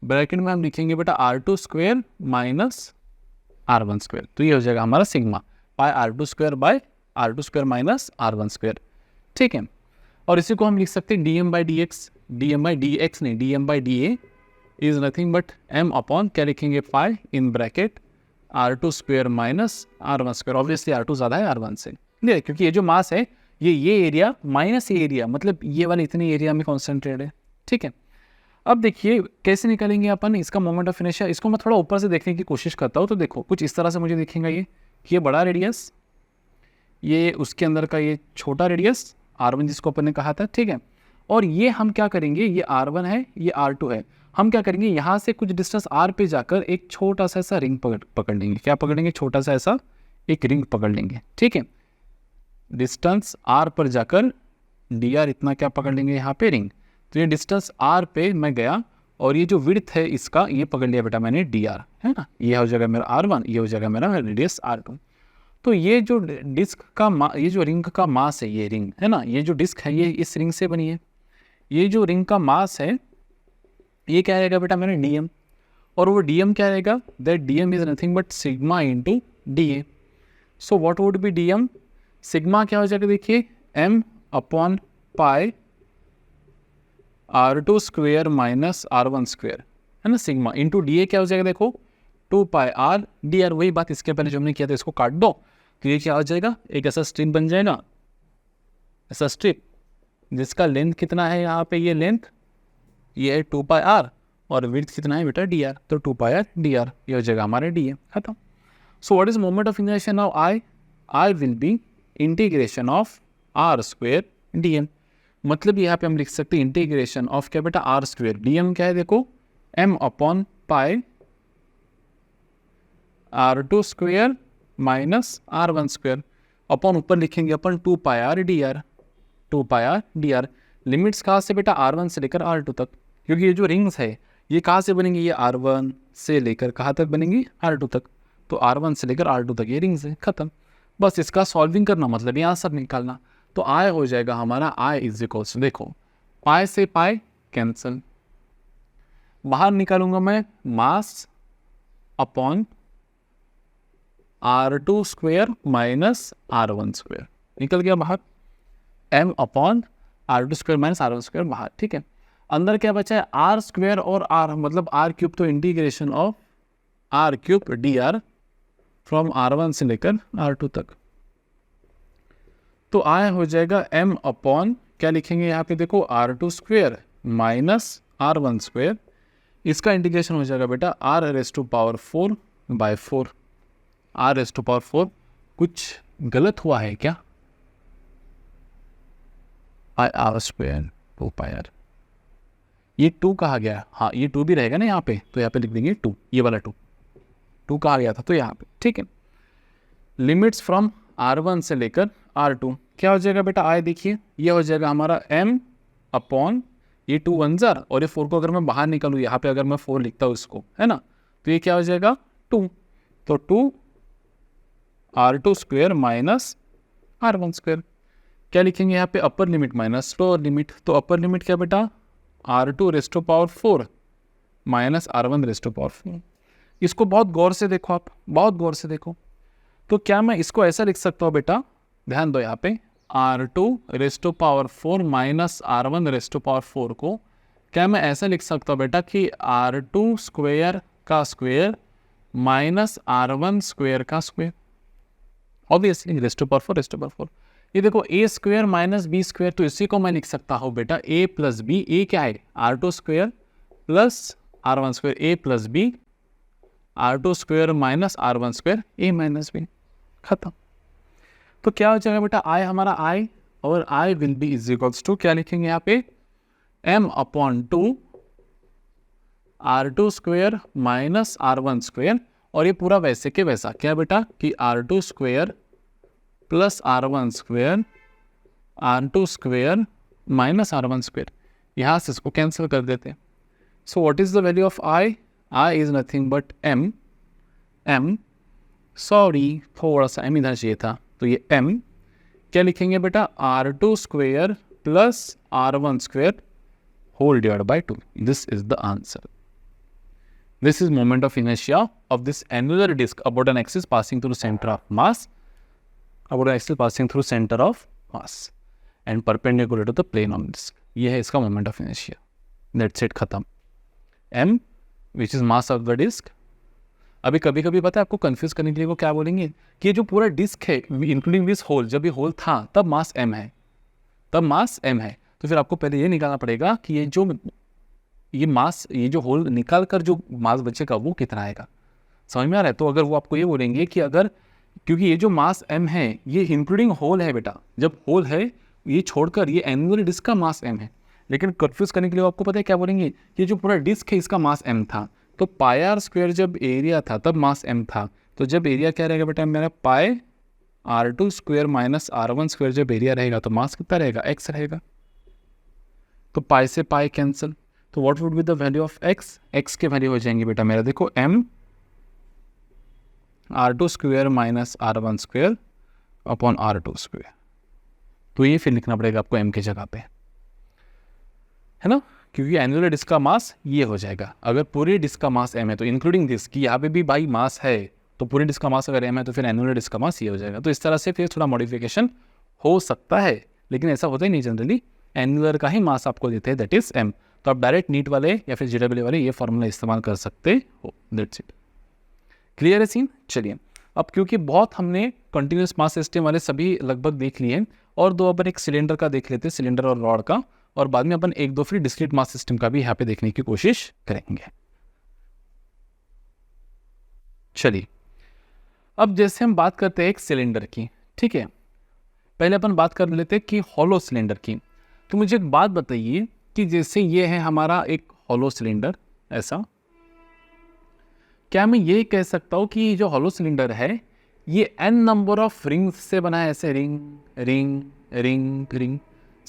Speaker 1: ब्रैकेट में हम लिखेंगे बेटा R2 square minus R1 square. तो ये हो जाएगा हमारा sigma pi R2 square by R2 square minus R1 square. ठीक है. और इसी को हम लिख सकते हैं dm by dx, dm by dx नहीं, dm by da is nothing but m upon क्या लिखेंगे pi in bracket R2 square minus R1 square. Obviously R2 ज़्यादा है R1 से, नहीं, क्योंकि ये जो मास है ये एरिया माइनस ये एरिया, मतलब ये वाला इतने एरिया में कॉन्सेंट्रेट है. ठीक है. अब देखिए कैसे निकालेंगे अपन इसका मोमेंट ऑफ इनर्शिया. इसको मैं थोड़ा ऊपर से देखने की कोशिश करता हूँ. तो देखो कुछ इस तरह से मुझे दिखेगा, ये बड़ा रेडियस, ये उसके अंदर का ये छोटा रेडियस R1 जिसको अपन ने कहा था. ठीक है. और ये हम क्या करेंगे, ये R1 है, ये R2 है. हम क्या करेंगे, यहाँ से कुछ डिस्टेंस R पे जाकर एक छोटा सा ऐसा रिंग पकड़ लेंगे. क्या पकड़ लेंगे, छोटा सा ऐसा एक रिंग पकड़ लेंगे. ठीक है. डिस्टेंस R पर जाकर dr इतना क्या पकड़ लेंगे यहाँ पे रिंग. तो ये डिस्टेंस R पे मैं गया और ये जो विड्थ है इसका ये पकड़ लिया बेटा मैंने dr, है ना. ये हो जाएगा मेरा R1, ये हो जाएगा मेरा रेडियस R2. तो ये जो डिस्क का ये जो रिंग का मास है, ये रिंग है ना, ये जो डिस्क है ये इस रिंग से बनी है. ये जो रिंग का मास है ये क्या रहेगा बेटा मेरा dm, और वो dm क्या रहेगा, that dm is nothing but sigma into da. So what would B dm, sigma क्या हो जाएगा देखिए m अपॉन पाई R2 square minus R1 square, है ना, सिग्मा इंटू da क्या हो जाएगा देखो 2 पाई r dr. वही बात इसके पहले जो हमने किया था, इसको काट दो तो ये क्या हो जाएगा, एक ऐसा स्ट्रिप बन जाएगा, ऐसा स्ट्रिप जिसका लेंथ कितना है यहाँ पे, ये लेंथ ये है 2 पाई r और विड्थ कितना है बेटा dr, तो 2 पाई r dr ये हो जाएगा हमारे da. खत्म. So what is moment of inertia now, I will B integration of r square dm. मतलब यहाँ पे हम लिख सकते हैं इंटीग्रेशन ऑफ क्या बेटा r स्क्वेयर, dm क्या है देखो m अपॉन पाई R2 square minus R1 square upon ऊपर लिखेंगे अपन 2 पाई r dr. 2 pi R D R. Limits कहाँ से बेटा, R1 से लेकर R2 तक, क्योंकि ये जो रिंग्स है ये कहाँ से बनेंगी, ये R1 से लेकर कहाँ तक बनेंगी, R2 तक। तो R1 से लेकर R2 तक ये रिंग्स है, खत्म। बस इसका सॉल्विंग करना मतलब ये आंसर निकालना। तो I हो जाएगा हमारा I इज इक्वल्स, देखो पाई से पाई कैंसिल, बाहर निकालूंगा मैं mass upon R2 square minus R1 square, निकल गया बाहर, M upon R2 square minus R1 square बाहर, ठीक है। अंदर क्या बचा है, R स्क्वेयर और R मतलब R क्यूब, तो integration of R cube d r from R1 से लेकर R2 तक। तो I हो जाएगा M अपॉन, क्या लिखेंगे यहाँ पे देखो, R2 square minus R1 square, इसका इंटीग्रेशन हो जाएगा बेटा R raise to power 4 by 4। R raise to power 4, कुछ गलत हुआ है क्या, pi R square 2 pi R, ये 2 कहा गया, हाँ ये 2 भी रहेगा ना यहाँ पे, तो यहाँ पे लिख देंगे 2, ये वाला 2 कहा गया था तो यहाँ पे, ठीक है। लिमिट्स फ्रॉम R1 से लेकर R2, क्या हो जाएगा बेटा, आए देखिए ये हो जाएगा हमारा M अपॉन ये 2 1 जार, और ये 4 को अगर मैं बाहर निकालूँ, यहाँ पे अगर मैं 4 लिखता हूँ इसको, है ना, तो ये क्या हो जाएगा 2, तो 2 R2 square minus R1 square, क्या लिखेंगे यहाँ पे, upper limit minus lower limit, तो अपर लिमिट क्या बेटा, R2 raise to power 4 minus R1 raise to power 4। इसको बहुत गौर से देखो, आप बहुत गौर से देखो, तो क्या मैं इसको ऐसा लिख सकता हूँ बेटा, ध्यान दो यहाँ पे, R2 raise to power 4 minus R1 raise to power 4 को क्या मैं ऐसा लिख सकता हूँ बेटा कि R2 स्क्वेयर का स्क्वेयर माइनस R1 स्क्वेयर का square, obviously raise to power 4 raise to power 4। ये देखो A square minus B square, तो इसी को मैं लिख सकता हूँ बेटा ए प्लस बी, ए क्या है R2 square plus R1 square, a plus b R2 square minus R1 square, a minus b, खत्म। तो क्या हो जाएगा बेटा, आई हमारा आई, और I will be is equals to, क्या लिखेंगे यहाँ पे, M upon 2 R2 square minus R1 square, और ये पूरा वैसे के वैसा क्या बेटा कि R2 square plus R1 square, R2 square minus R1 square, यहाँ से इसको कैंसिल कर देते हैं। सो what is the value of I, I is nothing but M, sorry थोड़ा सा M इधर चाहिए था, तो ये M क्या लिखेंगे बेटा, R2 square plus R1 square whole divide by 2, this is the answer. This is moment of inertia of this annular disk about an axis passing through center of mass, about an axis passing through center of mass and perpendicular to the plane of disk. ये है इसका moment of inertia. That's it, खत्म। M which is mass of the disk. अभी कभी कभी पता है आपको कंफ्यूज करने के लिए वो क्या बोलेंगे कि ये जो पूरा डिस्क है इंक्लूडिंग दिस होल, जब ये होल था तब मास M है, तब मास M है, तो फिर आपको पहले ये निकालना पड़ेगा कि ये मास, ये जो होल निकाल कर जो मास बचेगा वो कितना आएगा, समझ में आ रहा है। तो अगर वो आपको ये बोलेंगे कि अगर, क्योंकि ये जो मास M है ये इंक्लूडिंग होल है बेटा, जब होल है ये छोड़कर ये एनुअल डिस्क का मास M है, लेकिन कंफ्यूज करने के लिए आपको पता है क्या बोलेंगे, ये जो पूरा डिस्क है इसका मास M था, तो पाई आर स्क्वेयर जब एरिया था तब मास M था, तो जब एरिया क्या रहेगा बेटा मेरा, पाई R2 square minus R1 square जब एरिया रहेगा तो मास कितना रहेगा, X रहेगा, तो पाई से पाई कैंसिल, तो what would be the value of x, x के वैल्यू हो जाएंगे बेटा मेरा देखो M R2 square minus R1 square upon R2 square, तो ये फिर लिखना पड़ेगा आपको M की जगह पे, है ना, क्योंकि एनुअल डिस्क का मास ये हो जाएगा। अगर पूरे डिस्क का मास M है तो इंक्लूडिंग दिस की यहाँ पे भी भाई मास है, तो पूरे डिस्क का मास अगर M है तो फिर एनुअल डिस्क का मास ये हो जाएगा। तो इस तरह से फिर थोड़ा मॉडिफिकेशन हो सकता है, लेकिन ऐसा होता ही नहीं, जनरली एनुअल का ही मास आपको देते हैं, दैट इज M। तो आप डायरेक्ट नीट वाले या फिर JEE वाले ये फॉर्मूला इस्तेमाल कर सकते हो, दैट्स इट। क्लियर है सीन। चलिए अब क्योंकि बहुत हमने कंटिन्यूस मास सिस्टम वाले सभी लगभग देख लिए हैं, और दो अपन एक सिलेंडर का देख लेते हैं, सिलेंडर और रॉड का, और बाद में अपन एक दो फिर डिस्क्रीट मास सिस्टम का भी यहाँ पे देखने की कोशिश करेंगे। चलिए अब जैसे हम बात करते हैं एक सिलेंडर की, ठीक है, पहले अपन बात कर लेते हैं कि हॉलो सिलेंडर की। तो मुझे एक बात बताइए कि जैसे ये है हमारा एक हॉलो सिलेंडर, ऐसा क्या मैं ये कह सकता हूँ कि जो हॉलो सिलेंडर है ये n नंबर ऑफ रिंग्स से बना है, ऐसे रिंग रिंग रिंग रिंग,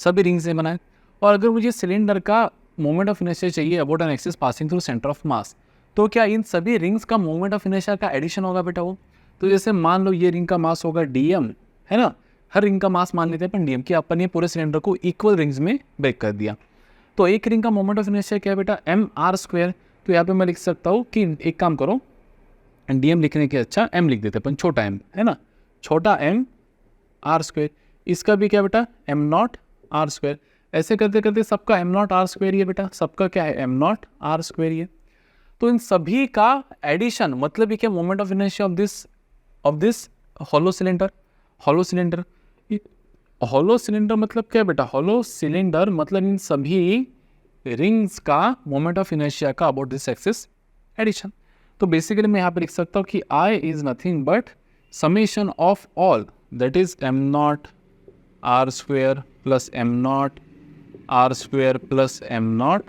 Speaker 1: सभी रिंग से बना है। और अगर मुझे सिलेंडर का मोमेंट ऑफ इनर्शिया चाहिए about an axis passing through centre of mass, तो क्या इन सभी रिंग्स का मोमेंट ऑफ इनर्शिया का एडिशन होगा बेटा वो? तो जैसे मान लो ये रिंग का मास होगा dm, है ना, हर रिंग का मास मान लेते हैं अपन dm, कि अपन ये पूरे सिलेंडर को इक्वल रिंग्स में ब्रेक कर दिया। तो एक रिंग का मोमेंट ऑफ इनर्शिया क्या है बेटा? mr²। तो यहाँ पे मैं लिख सकता हूँ कि एक काम करो, dm लिखने के अच्छा m लिख देते अपन, छोटा m, है ना, छोटा m r²। इसका भी क्या बेटा? m0 r²। ऐसे करते करते सबका m0 r² ही है बेटा, सबका क्या है? m0 r² ही है। तो इन सभी का एडिशन मतलब ये क्या? Moment of inertia of this hollow cylinder. Hollow cylinder, hollow cylinder मतलब क्या बेटा? हॉलो सिलेंडर मतलब इन सभी रिंग्स का मोमेंट ऑफ इनर्शिया का अबाउट दिस एक्सिस एडिशन। तो बेसिकली मैं यहाँ पे लिख सकता हूँ कि I is nothing but summation of all, that is m0 r² plus m0 r² plus m0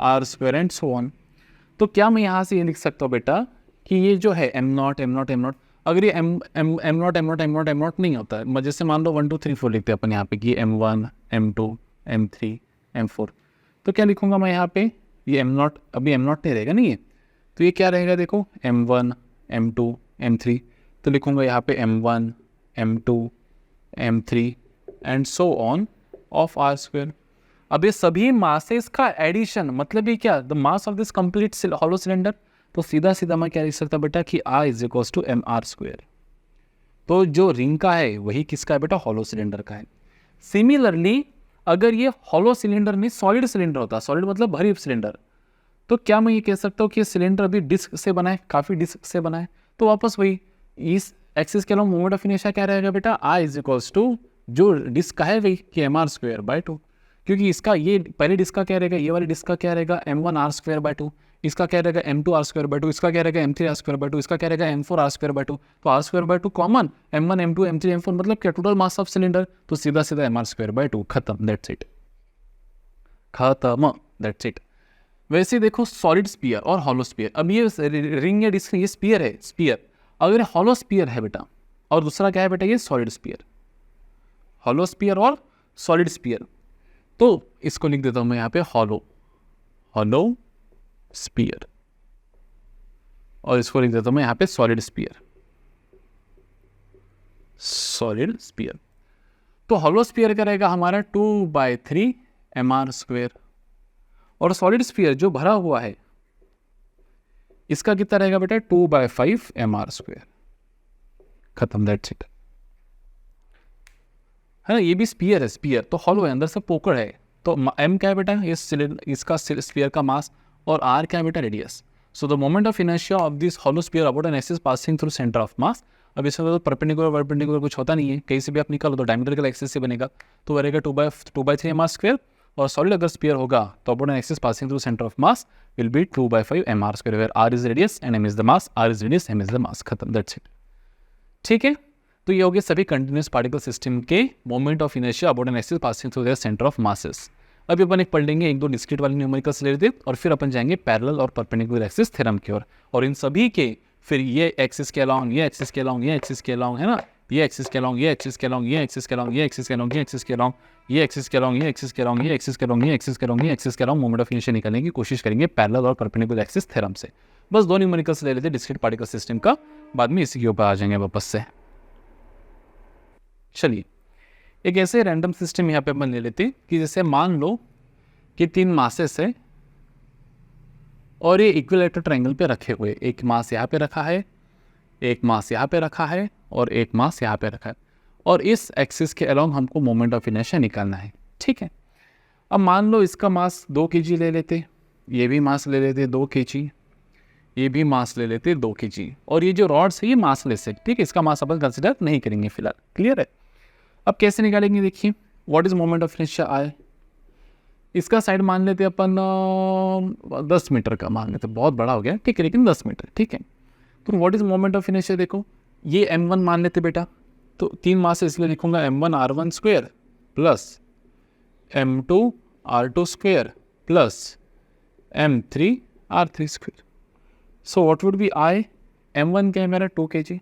Speaker 1: r² and so on. तो क्या मैं यहाँ से ये लिख सकता हूँ बेटा कि ये जो है m0 अगर ये m0 नहीं होता है, जैसे मान लो 1 2 3 4 लिखते हैं अपन यहाँ पे कि m1 m2 m3 m4, तो क्या लिखूंगा मैं यहाँ पे? ये m0 अभी m0 नहीं रहेगा नहीं है, तो ये क्या रहेगा? देखो m1 m2 m3, तो लिखूंगा यहाँ पे m1 m2 m3 and so on off r²। अब ये सभी मासेस का एडिशन मतलब ये क्या? The mass of this complete hollow cylinder. तो सीधा सीधा मैं क्या लिख सकता बेटा कि I is equals to mr²। तो जो रिंग का है वही किसका है बेटा? हॉलो सिलेंडर का है। सिमिलरली अगर ये हॉलो सिलेंडर नहीं सॉलिड सिलेंडर होता, सॉलिड मतलब भरी सिलेंडर, तो क्या मैं ये कह सकता हूँ कि सिलेंडर अभी डिस्क से बना है, काफ़ी डिस्क से बना है, तो वापस वही इस एक्सिस के अलावा मोमेंट ऑफ इनर्शिया क्या रहेगा बेटा? I इज इक्वल्स टू जो डिस्क का है वही कि mr²/2, क्योंकि इसका ये पहले डिस्क का क्या रहेगा? ये वाले डिस्क का क्या रहेगा? m1 r²/2, इसका क्या रहेगा? m2 r²/2, इसका क्या रहेगा? m3 r²/2, इसका क्या रहेगा? m4 r²/2। तो r²/2 common, m1 m2 m3 m4 मतलब क्या? टोटल मास ऑफ सिलेंडर, तो सीधा सीधा mr²/2, खत्म, दैट्स इट, खत्म, दैट्स इट। वैसे देखो सॉलिड स्पीयर और हॉलो स्पीयर, अब ये रिंग या डिस्क, ये स्पीयर है, स्पीयर अगर हॉलो स्पीयर है बेटा, और दूसरा क्या है बेटा? ये सॉलिड स्पीयर, हॉलो स्पीयर और सॉलिड स्पीयर। तो इसको लिख देता हूं मैं यहाँ पे हॉलो स्पीयर, और इसको लिख देता हूं मैं यहाँ पे सॉलिड स्पीयर। तो हॉलो स्पीयर का रहेगा हमारा 2/3 mr², और सॉलिड स्फीयर जो भरा हुआ है इसका कितना रहेगा बेटा? 2/5 mr², खत्म, दैट्स इट, है ना। ये भी स्फीयर है, स्फीयर तो हॉलो है, अंदर से पोकड़ है, तो m क्या है बेटा? ये इसका स्फीयर का मास, और r क्या है बेटा? Radius. So the moment of inertia of this hollow sphere about an axis passing through centre of मास। अब इसमें तो परपेंडिकुलर कुछ होता नहीं है, कहीं से भी आप निकालो तो डायमीटर एक्सिस से बनेगा, तो रहेगा 2/3 mr², और सॉलिड अगर स्पीयर होगा तो about an axis passing through centre of mass will be 2/5 mr², where r is radius and m is the mass, r is radius m is the mass, खत्म, that's it, ठीक है। तो ये हो गए सभी कंटिन्यूस पार्टिकल सिस्टम के moment of inertia about an axis passing through their centre of masses. अभी अपन एक पढ़ लेंगे, एक दो डिस्क्रीट वाले न्यूमेरिकल्स ले लेते, और फिर अपन जाएंगे पैरेलल और परपेंडिकुलर एक्सिस थ्योरम की ओर, और इन सभी के फिर ये एक्सिस के अलोंग, ये एक्सिस के अलोंग, ये एक्सिस के अलोंग, है ना, ये एक्सिस के अलोंग, ये एक्सिस के अलोंग, ये एक्सिस के अलोंग, ये एक्सिस के अलोंग, ये एक्सिस के अलोंग, ये एक्सिस के अलोंग, ये एक्सिस के अलोंग, ये एक्सिस के अलोंग, ये एक्सिस के अलोंग, ये एक्सिस के अलोंग मोमेंट ऑफ इनर्शिया निकालने की कोशिश करेंगे पैरेलल और परपेंडिकुलर एक्सिस थ्योरम से। बस दो न्यूमेरिकल्स ले लेते डिस्क्रीट पार्टिकल सिस्टम का, बाद में इसी के ऊपर आ जाएंगे वापस से। चलिए एक ऐसे रैंडम सिस्टम यहाँ पे अपन ले लेते कि जैसे मान लो कि 3 मासेस है और ये इक्विलेटरल ट्रायंगल पे रखे हुए, एक मास यहाँ पे रखा है, एक मास यहाँ पे रखा है, और एक मास यहाँ पे रखा है, और इस एक्सिस के अलोंग हमको मोमेंट ऑफ इनर्शिया निकालना है, ठीक है। अब मान लो इसका मास 2 kg ले लेते, ये भी मास ले लेते 2 kg, ये भी मास ले लेते 2 kg, और ये जो रॉड्स है ये मासलेस है, ठीक है, इसका मास अपन कंसिडर नहीं करेंगे फिलहाल, क्लियर है। अब कैसे निकालेंगे देखिए, what is moment of inertia आई, इसका साइड मान लेते अपन 10 मीटर का मान लेते, बहुत बड़ा हो गया, ठीक है, लेकिन 10 मीटर, ठीक है। तो what is moment of inertia, देखो ये m1 मान लेते बेटा, तो 3 मास है इसलिए लिखूंगा m1 r1² plus m2 r2² plus m3 r3²। So what would be I, m1 क्या है मेरा 2 kg,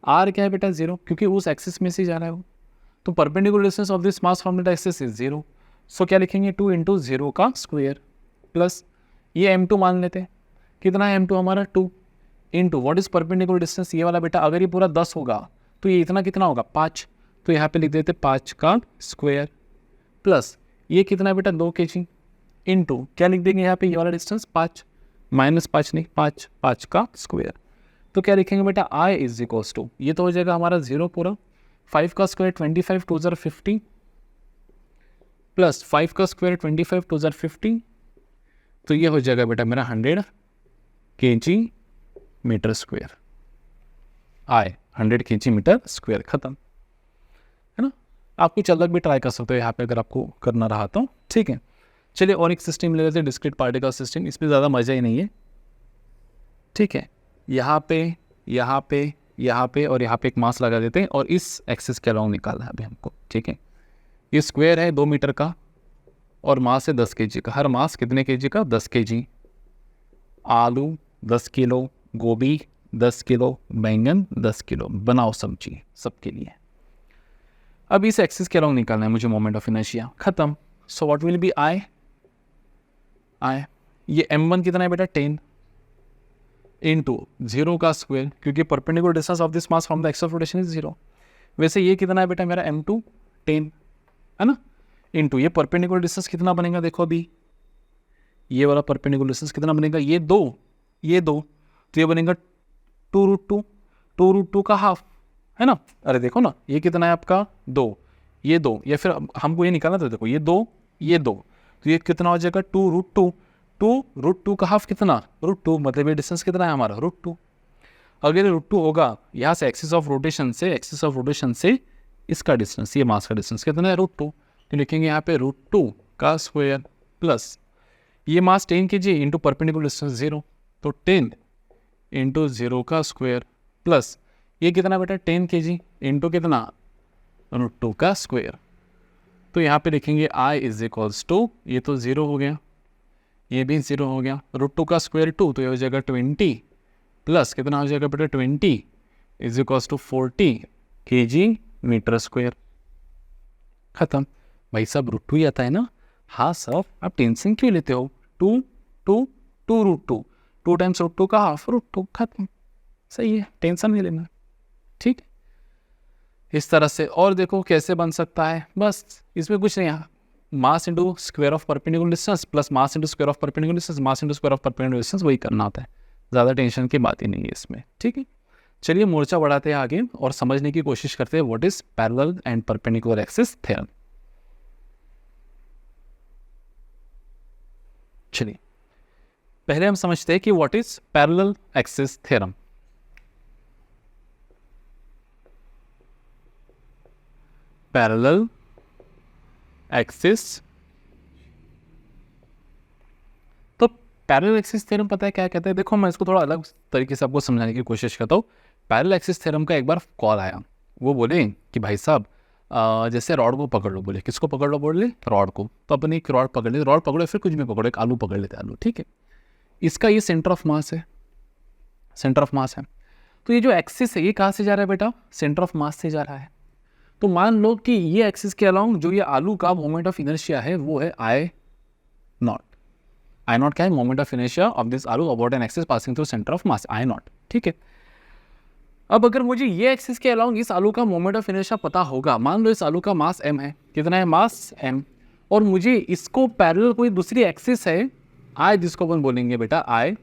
Speaker 1: r क्या है बेटा 0, क्योंकि उस एक्सिस में से जा रहा है वो, तो perpendicular distance of this mass from the axis is 0. सो क्या लिखेंगे 2 इंटू 0 का स्क्वायर प्लस ये m2 मान लेते हैं. कितना है m2 हमारा 2 into what is perpendicular distance ये वाला बेटा, अगर ये पूरा 10 होगा तो ये इतना कितना होगा 5. तो यहाँ पे लिख देते 5 का स्क्वायर प्लस ये कितना है बेटा 2 kg इंटू क्या लिख देंगे यहाँ पे ये वाला डिस्टेंस 5 माइनस 5 नहीं 5 का स्क्वायर. तो क्या लिखेंगे बेटा I इज इक्वल्स टू ये तो हो जाएगा हमारा 0 पूरा 5 का स्क्वायर 25 2 ज़र 50 प्लस 5 का स्क्वायर 25 2 ज़र 50. तो ये हो जाएगा बेटा मेरा 100 kg metre square. I 100 kg metre square खत्म है ना. आप कुछ अलग भी ट्राई कर सकते हो यहाँ पे अगर आपको करना रहा तो. ठीक है चलिए और एक सिस्टम ले लेते हैं डिस्क्रीट पार्टिकल सिस्टम. इसमें ज़्यादा मज़ा ही नहीं है. ठीक है यहाँ पे यहाँ पे यहाँ पे और यहाँ पे एक मास लगा देते हैं और इस एक्सिस के अलॉन्ग निकालना है अभी हमको. ठीक है ये स्क्वायर है 2 मीटर का और मास है 10 kg का. हर मास कितने kg का 10 kg. आलू 10 किलो, गोभी 10 किलो, बैंगन 10 किलो. बनाओ सब्जी सबके लिए. अब इस एक्सिस के अलॉन्ग निकालना है मुझे मोमेंट ऑफ इनर्शिया. खत्म. So what will be I ये m1 कितना है बेटा 10 इंटू 0 का स्क्वायर क्योंकि perpendicular distance of this mass from the axis of rotation is 0. वैसे ये कितना है बेटा मेरा m2 10 है ना इंटू ये परपेंडिकुलर डिस्टेंस कितना बनेगा देखो अभी ये वाला परपेंडिकुलर डिस्टेंस कितना बनेगा ये दो तो ये बनेगा 2√2 का हाफ है ना. अरे देखो ना ये कितना है आपका 2 ये 2 या फिर हमको ये निकालना था देखो ये 2 तो ये कितना हो जाएगा 2√2 का हाफ कितना √2 मतलब ये डिस्टेंस कितना है हमारा √2. अगर ये √2 होगा यहाँ से एक्सिस ऑफ रोटेशन से इसका डिस्टेंस ये मास का डिस्टेंस कितना है √2. तो लिखेंगे यहाँ पे √2 का स्क्वायर प्लस ये मास 10 kg इंटू परपेंडिकुलर डिस्टेंस 0 तो 10 इंटू 0 का स्क्वायर प्लस ये कितना बेटा 10 kg इंटू कितना √2 का स्क्वायर. तो यहाँ पे लिखेंगे I इज इक्वल्स टू ये तो 0 हो गया ये भी 0 हो गया √2 का स्क्वायर 2 तो ये हो जाएगा 20 प्लस कितना हो जाएगा बेटा 20 is equals to 40 kg metre square. खत्म. भाई साहब √2 ही आता है ना. हाँ सर आप टेंशन क्यों लेते हो 2 टाइम्स √2 का हाफ √2 खत्म. सही है टेंशन नहीं लेना. ठीक इस तरह से. और देखो कैसे बन सकता है बस इसमें कुछ नहीं है mass into square of perpendicular distance plus mass into square of perpendicular distance mass into square of perpendicular distance वही करना होता है. ज़्यादा टेंशन की बात ही नहीं है इसमें. ठीक है चलिए मोर्चा बढ़ाते हैं आगे और समझने की कोशिश करते हैं what is parallel and perpendicular axis theorem. चलिए पहले हम समझते हैं कि what is parallel axis theorem. Parallel axis तो पैरेलल एक्सिस थ्योरम पता है क्या कहते हैं. देखो मैं इसको थोड़ा अलग तरीके से आपको समझाने की कोशिश करता हूँ. पैरेलल एक्सिस थ्योरम का एक बार कॉल आया. वो बोले कि भाई साहब जैसे रॉड को पकड़ लो. बोले किसको पकड़ लो बोले रॉड को. तो अपन एक रॉड पकड़ लेते रॉड पकड़ो फिर कुछ भी पकड़ो एक आलू पकड़ लेते आलू. ठीक है इसका ये सेंटर ऑफ मास है. तो ये जो एक्सिस है ये कहाँ से जा रहा है बेटा सेंटर ऑफ मास से जा रहा है. तो मान लो कि ये एक्सिस के अलॉन्ग जो ये आलू का मोमेंट ऑफ इनर्शिया है वो है I नॉट क्या है moment of inertia of this आलू about an axis passing through centre of mass I not. ठीक है अब अगर मुझे ये एक्सिस के अलॉन्ग इस आलू का मोमेंट ऑफ इनर्शिया पता होगा. मान लो इस आलू का मास m है. कितना है मास m और मुझे इसको पैरेलल कोई दूसरी एक्सिस है I जिसको अपन बोलेंगे बेटा I.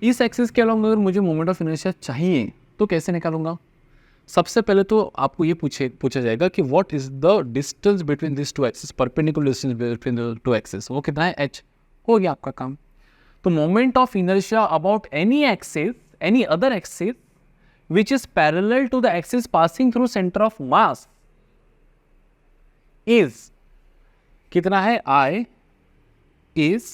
Speaker 1: इस एक्सिस के अलॉन्ग अगर मुझे मोमेंट ऑफ इनर्शिया चाहिए तो कैसे निकालूंगा. सबसे पहले तो आपको ये पूछा जाएगा कि what is the distance between this two axis perpendicular distance between the two axis. वो कितना है h. हो गया आपका काम. तो moment of inertia about any axis any other axis which is parallel to the axis passing through center of mass is कितना है I is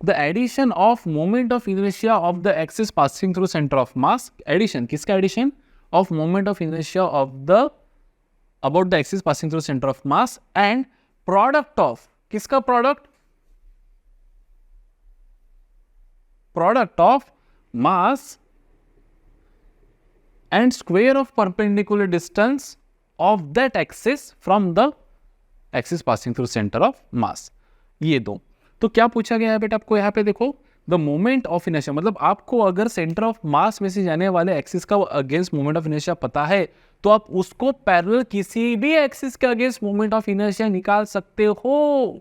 Speaker 1: the addition of moment of inertia of the axis passing through center of mass. Addition किसका addition of moment of inertia of the about the axis passing through center of mass and product of किसका product of mass and square of perpendicular distance of that axis from the axis passing through centre of मास। ये दो। तो क्या पूछा गया है बेटा आपको यहाँ पे देखो, द मोमेंट ऑफ इनर्शिया, मतलब आपको अगर सेंटर ऑफ मास में से जाने वाले एक्सिस का अगेंस्ट मोमेंट ऑफ इनर्शिया पता है तो आप उसको पैरेलल किसी भी एक्सिस के अगेंस्ट मोमेंट ऑफ इनर्शिया निकाल सकते हो।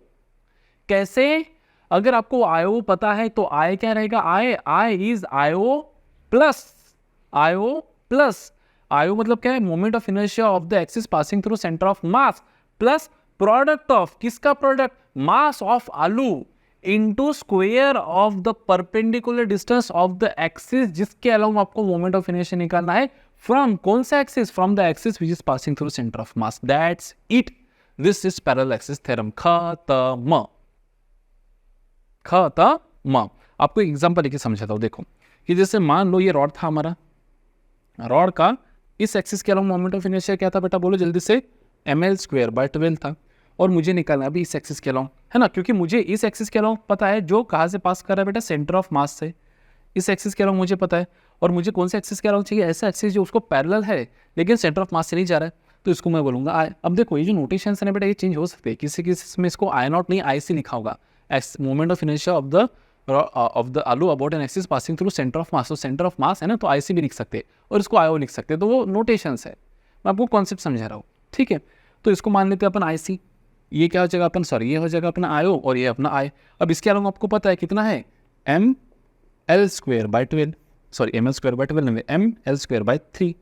Speaker 1: कैसे? अगर आपको आयो पता है तो आई क्या रहेगा, आई इज आयो प्लस, आयो मतलब क्या है, moment of inertia of the axis passing through centre of mass plus product of, किसका प्रोडक्ट, मास ऑफ आलू into square of the perpendicular distance of the axis जिसके अलावा आपको मोमेंट ऑफ इनर्शिया निकालना है फ्रॉम कौन सा axis, from the axis which is passing through centre of mass. That's it, this is parallel axis theorem. खत्म। आपको example लेके समझाता हूं। देखो कि जैसे मान लो ये रॉड था हमारा, रॉड का इस एक्सिस के अलावा मोमेंट ऑफ इनर्शिया क्या था बेटा, बोलो जल्दी से, ml²/12 था, और मुझे निकालना अभी इस एक्सिस के अलावा, है ना, क्योंकि मुझे इस एक्सिस के अलावा पता है जो कहाँ से पास कर रहा है बेटा, सेंटर ऑफ मास से। इस एक्सिस के अलावा मुझे पता है, और मुझे कौन से एक्सिस के अलावा चाहिए, ऐसा एक्सिस जो उसको पैरेलल है लेकिन सेंटर ऑफ मास से नहीं जा रहा है, तो इसको मैं बोलूंगा आई। अब देखो ये जो नोटेशन है बेटा ये चेंज हो सकते हैं, किसी किसी में इसको I0 नहीं IC लिखा होगा, moment of inertia of the आलू about an axis passing through centre of mass. तो सेंटर ऑफ मास है ना, तो IC भी लिख सकते हैं और इसको IO लिख सकते हैं, तो वो नोटेशंस है, मैं आपको कॉन्सेप्ट समझा रहा हूँ, ठीक है। तो इसको मान लेते हैं अपन IC, ये क्या हो जाएगा अपन, सॉरी ये हो जाएगा अपना IO और ये अपना I। अब इसके अलावा आपको पता है कितना है, ml²/12, सॉरी ml²/12 नहीं, ml²/3,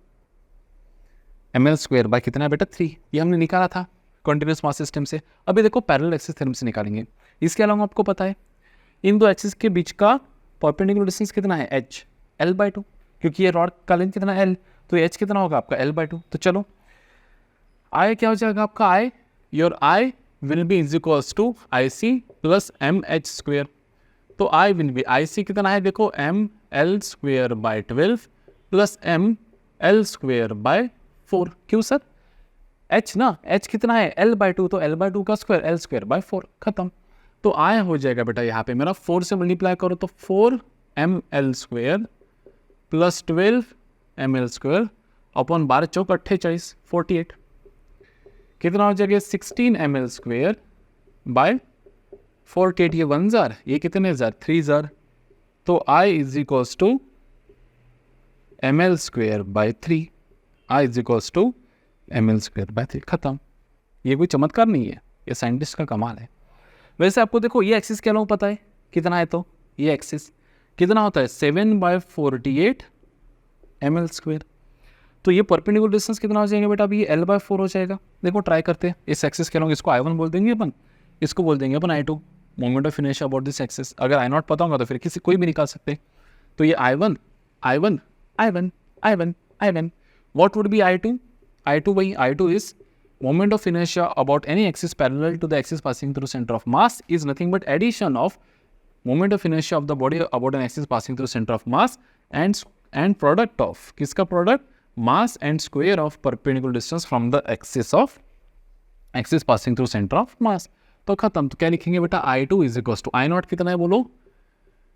Speaker 1: ml² कितना है बेटा 3, ये हमने निकाला था कंटिन्यूस मास सिस्टम से। अभी देखो पैरेलल एक्सिस थ्योरम से निकालेंगे। इसके अलावा आपको पता है इन दो एक्सिस के बीच का परपेंडिकुलर डिस्टेंस कितना है, h, l/2, क्योंकि ये रॉड का लेंथ कितना है l, तो h कितना होगा आपका l/2। तो चलो I क्या हो जाएगा आपका, I, your I will be is equals to IC plus mh²। तो I विल बी, IC कितना है देखो, ml²/12 प्लस ml²/4। क्यों सर, h ना, h कितना है l/2, तो l/2 का स्क्वायर l²/4, खत्म। तो I हो जाएगा बेटा यहाँ पे मेरा 4 से मल्टीप्लाई करो तो 4ml² प्लस 12ml² अपॉन 12 चौक 48, 48 कितना हो जाएगा 16ml²/48, ये 1 जार, ये कितने जार, 3 जार। तो I is equals to ml²/3, I is equals to ml²/3, खत्म। ये कोई चमत्कार नहीं है, ये साइंटिस्ट का कमाल है। वैसे आपको देखो ये एक्सिस के अलावा पता है कितना है, तो ये एक्सिस कितना होता है 7/48 ml²। तो ये परपेंडिकुलर डिस्टेंस कितना हो जाएगा बेटा, अभी ये l/4 हो जाएगा। देखो ट्राई करते हैं इस एक्सिस के अलावा, इसको I1 बोल देंगे अपन, इसको बोल देंगे अपन I2, moment of inertia about this axis. अगर I0 पता होगा तो फिर किसी कोई भी निकाल सकते हैं। तो ये I1 what would B I2 वही I2 is moment of inertia about any axis parallel to the axis passing through center of mass is nothing but addition of moment of inertia of the body about an axis passing through center of mass and product of, किसका product, mass and square of perpendicular distance from the axis passing through center of mass। तो खत्म। तो क्या लिखेंगे बेटा, I2 is equals to I0 कितना है बोलो,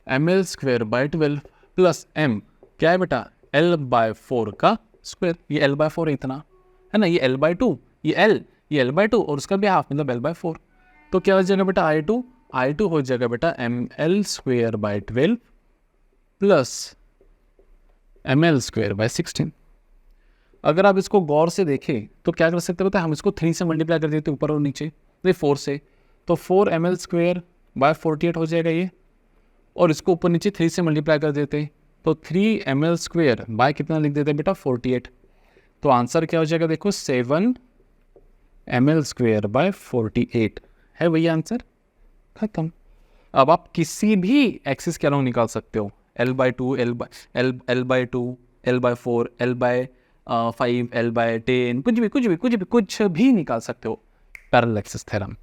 Speaker 1: ml²/12 प्लस m क्या है बेटा l/4 का स्क्वायर, ये l/4 इतना है ना, ये l/2, ये l/2 और उसका भी हाफ मतलब l/4। तो क्या हो जाएगा बेटा I2 हो जाएगा बेटा ml²/12 प्लस ml²/16। अगर आप इसको गौर से देखें तो क्या कर सकते हैं, हम इसको 3 से मल्टीप्लाई कर देते ऊपर और नीचे, तो 4 से, तो 4ml²/48 हो जाएगा ये, और इसको ऊपर नीचे 3 से मल्टीप्लाई कर देते तो 3ml² कितना लिख देते हैं बेटा 48। तो आंसर क्या हो जाएगा देखो 7ml²/48 है वही आंसर, खत्म। अब आप किसी भी एक्सिस के अलावा निकाल सकते हो, l/2, l/2, l/4, l/5, l/10, कुछ भी निकाल सकते हो पैरेलल एक्सिस थ्योरम।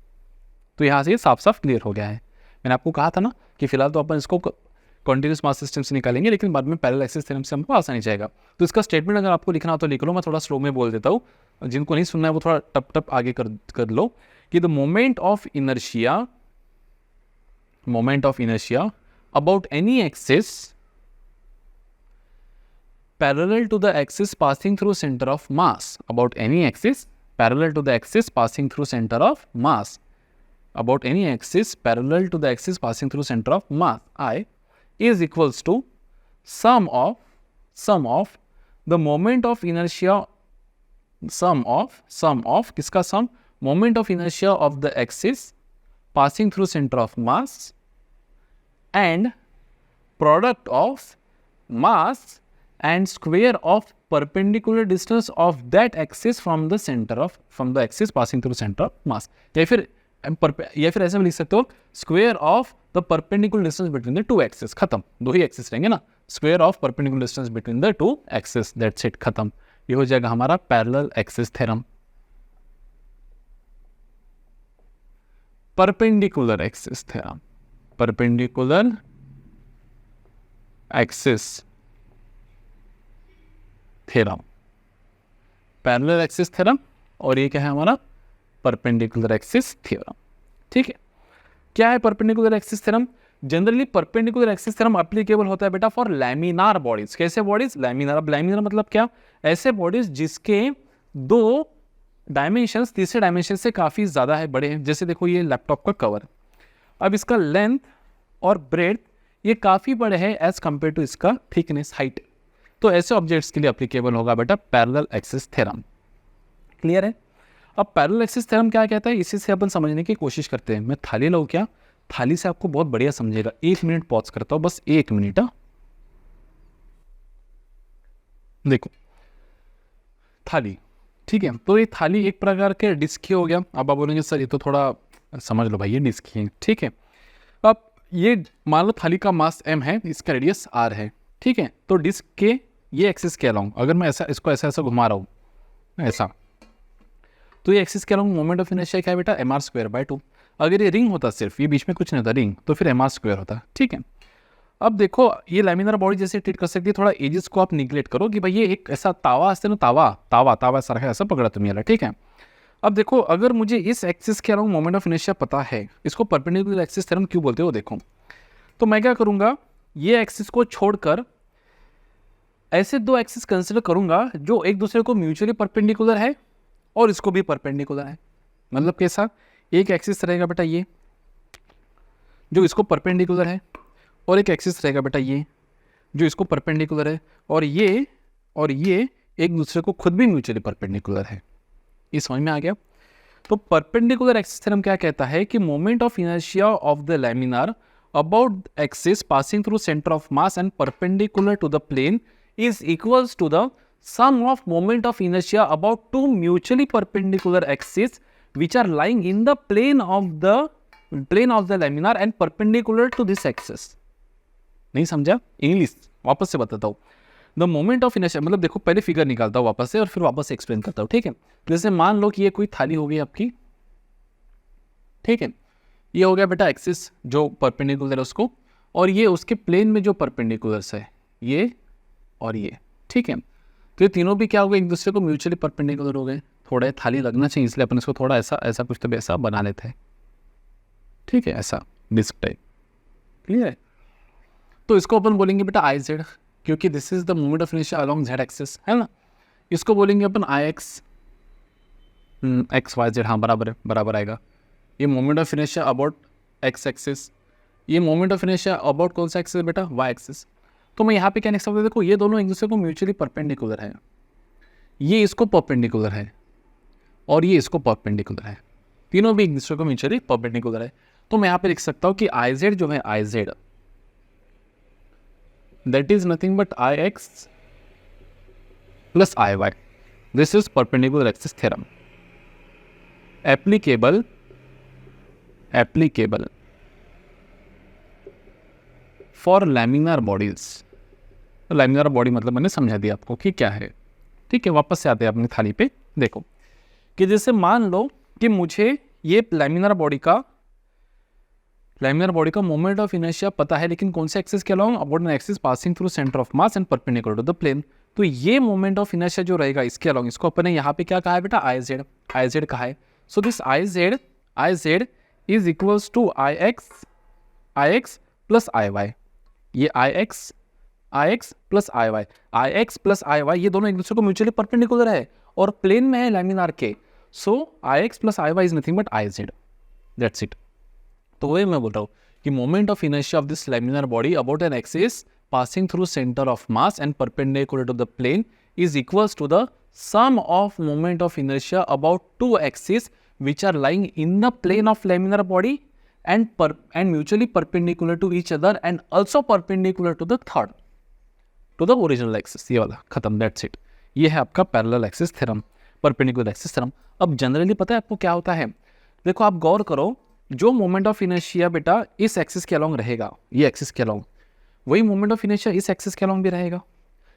Speaker 1: तो यहाँ से ये साफ साफ क्लियर हो गया है। मैंने आपको कहा था ना कि फिलहाल तो अपन इसको कॉन्टिन्यूस मास सिस्टम से निकालेंगे, लेकिन बाद में पैरेलल एक्सिस थ्योरम से हमको आसानी जाएगा। तो इसका स्टेटमेंट अगर आपको लिखना हो तो लिख लो, मैं थोड़ा स्लो में बोल देता हूँ, जिनको नहीं सुनना है वो थोड़ा टप आगे कर लो कि the moment of inertia about any axis parallel to the axis passing through center of mass, about any axis parallel to the axis passing through center of mass, about any axis parallel to the axis passing through center of mass I is equals to sum of the moment of inertia, sum of किसका sum, moment of inertia of the axis passing through center of mass and product of mass and square of perpendicular distance of that axis from the axis passing through center of mass, या फिर ऐसे में लिख सकते हो square of the perpendicular distance between the two axis, खत्म, दो ही axis रहेंगे ना, square of perpendicular distance between the two axis, that's it, खत्म। ये हो जाएगा हमारा parallel axis theorem. Perpendicular axis theorem, perpendicular axis theorem, parallel axis theorem, और ये क्या है हमारा परपेंडिकुलर एक्सिस थ्योरम। ठीक है, क्या है perpendicular axis theorem? Generally perpendicular axis theorem applicable होता है बेटा फॉर लैमिनार बॉडीज। कैसे बॉडीज? लैमिनार। अब लैमिनार मतलब क्या? ऐसे बॉडीज जिसके दो डायमेंशंस तीसरे डायमेंशन से काफी ज्यादा है, बड़े हैं। जैसे देखो ये लैपटॉप का कवर, अब इसका लेंथ और ब्रेड्थ ये काफी बड़े हैं एज कंपेयर टू इसका थिकनेस, हाइट। तो ऐसे ऑब्जेक्ट्स के लिए एप्लीकेबल होगा बेटा पैरेलल एक्सिस थ्योरम। क्लियर है? अब पैरेलल एक्सिस थ्योरम क्या कहता है, इसी से अपन समझने की कोशिश करते हैं। मैं थाली लाऊं क्या? थाली से आपको बहुत बढ़िया समझेगा। 1 मिनट पॉज करता हूं, बस 1 मिनट। देखो थाली, ठीक है, तो ये थाली एक प्रकार के डिस्क ही हो गया। अब आप बोलेंगे सर ये तो थोड़ा समझ लो भाई, ये डिस्क ही है, ठीक है। अब ये मान लो थाली का मास m है, इसका रेडियस r है, ठीक है। तो डिस्क के ये एक्सिस के अलोंग अगर मैं ऐसा इसको ऐसा ऐसा घुमा रहा हूं ऐसा, तो ये एक्सिस के अलोंग मोमेंट ऑफ इनर्शिया क्या है बेटा? mr²/2। अगर ये रिंग होता, सिर्फ ये बीच में कुछ नहीं होता रिंग, तो फिर mr² होता, ठीक है। अब देखो ये लैमिनार बॉडी जैसे ट्रीट कर सकती है, थोड़ा एजेस को आप निगलेक्ट करो कि भाई ये एक ऐसा तावा असते ना, तावा सारखा ऐसा पकड़ा तुम्ही याला, ठीक है। अब देखो अगर मुझे इस एक्सिस के अराउंड मोमेंट ऑफ इनर्शिया पता है, इसको परपेंडिकुलर एक्सिस थ्योरम क्यों बोलते हो देखो, तो मैं क्या करूंगा, ये एक्सिस को छोड़कर ऐसे दो एक्सिस कंसिडर करूंगा जो एक दूसरे को म्यूचुअली परपेंडिकुलर है और इसको भी परपेंडिकुलर है। मतलब कैसा? एक एक्सिस रहेगा बेटा ये जो इसको परपेंडिकुलर है, और एक एक्सिस रहेगा बेटा ये जो इसको परपेंडिकुलर है, और ये एक दूसरे को खुद भी म्यूचुअली परपेंडिकुलर है। ये समझ में आ गया? तो परपेंडिकुलर एक्सिस थ्योरम क्या कहता है कि moment of inertia of the laminar about axis passing through centre of mass and perpendicular to the plane is equals to the sum of moment of inertia about two mutually perpendicular axes which are lying in the plane of the laminar and perpendicular to this axis। नहीं समझा? English वापस से बताता हूँ। The moment of inertia मतलब देखो, पहले figure निकालता हूँ वापस से और फिर वापस से एक्सप्लेन करता हूँ, ठीक है। जैसे मान लो कि ये कोई थाली हो गई आपकी, ठीक है, ये हो गया बेटा एक्सिस जो परपेंडिकुलर है उसको, और ये उसके प्लेन में जो परपेंडिकुलर्स है ये और ये, ठीक है। तो ये तीनों भी क्या हो गए, एक दूसरे को म्यूचुअली परपेंडिकुलर हो गए। थोड़ा थाली लगना चाहिए इसलिए अपन इसको थोड़ा ऐसा कुछ तो ऐसा बना लेते हैं, ठीक है, ऐसा डिस्क टाइप। क्लियर है? तो इसको अपन बोलेंगे बेटा आई जेड, क्योंकि this is the moment of inertia along Z axis, है ना। इसको बोलेंगे अपन I X, X Y Z, हाँ बराबर आएगा। ये moment of inertia about X axis, ये मोमेंट ऑफ इनर्शिया अबाउट कौन सा एक्सिस बेटा? Y axis. तो मैं यहाँ पे क्या लिख सकता हूँ, देखो ये दोनों एक दूसरे को म्यूचुअली परपेंडिकुलर है, ये इसको परपेंडिकुलर है और ये इसको परपेंडिकुलर है, तीनों भी एक दूसरे को म्यूचुअली परपेंडिकुलर है। तो मैं यहाँ पे लिख सकता हूँ कि आई जेड जो है, I Z that is nothing but I x plus I Y, this is perpendicular axis theorem applicable for laminar bodies. Laminar body मतलब मैंने समझा दिया आपको कि क्या है, ठीक है। वापस से आते हैं अपनी थाली पे। देखो कि जैसे मान लो कि मुझे ये लैमिनार बॉडी का मोमेंट ऑफ इनर्शिया पता है, लेकिन कौन से एक्सिस के along? About an axis passing through centre of mass and perpendicular to the plane. तो ये मोमेंट ऑफ इनर्शिया जो रहेगा इसके अलोंग, इसको अपन ने यहाँ पे क्या कहा है बेटा? आई जेड कहा है। So this I Z is equals to I x plus I Y. ये I X I x plus I Y, I x plus I Y ये दोनों एक दूसरे को म्यूचुअली परपेंडिकुलर है और प्लेन में है लैमिनार के, so I x plus I y is nothing but I z, that's it. तो वही मैं बोल रहा हूँ कि moment of inertia of this laminar body about an axis passing through center of mass and perpendicular to the plane is equals to the sum of moment of inertia about two axes which are lying in the plane of laminar body and mutually perpendicular to each other and also perpendicular to the third to the original axis। ये वाला खत्म, that's it। ये है आपका parallel axis theorem, perpendicular axis theorem. अब generally पता है आपको क्या होता है, देखो आप गौर करो, जो मोमेंट ऑफ इनर्शिया बेटा इस एक्सिस के अलोंग रहेगा, ये एक्सिस के अलोंग, वही मोमेंट ऑफ इनर्शिया इस एक्सिस के अलोंग भी रहेगा,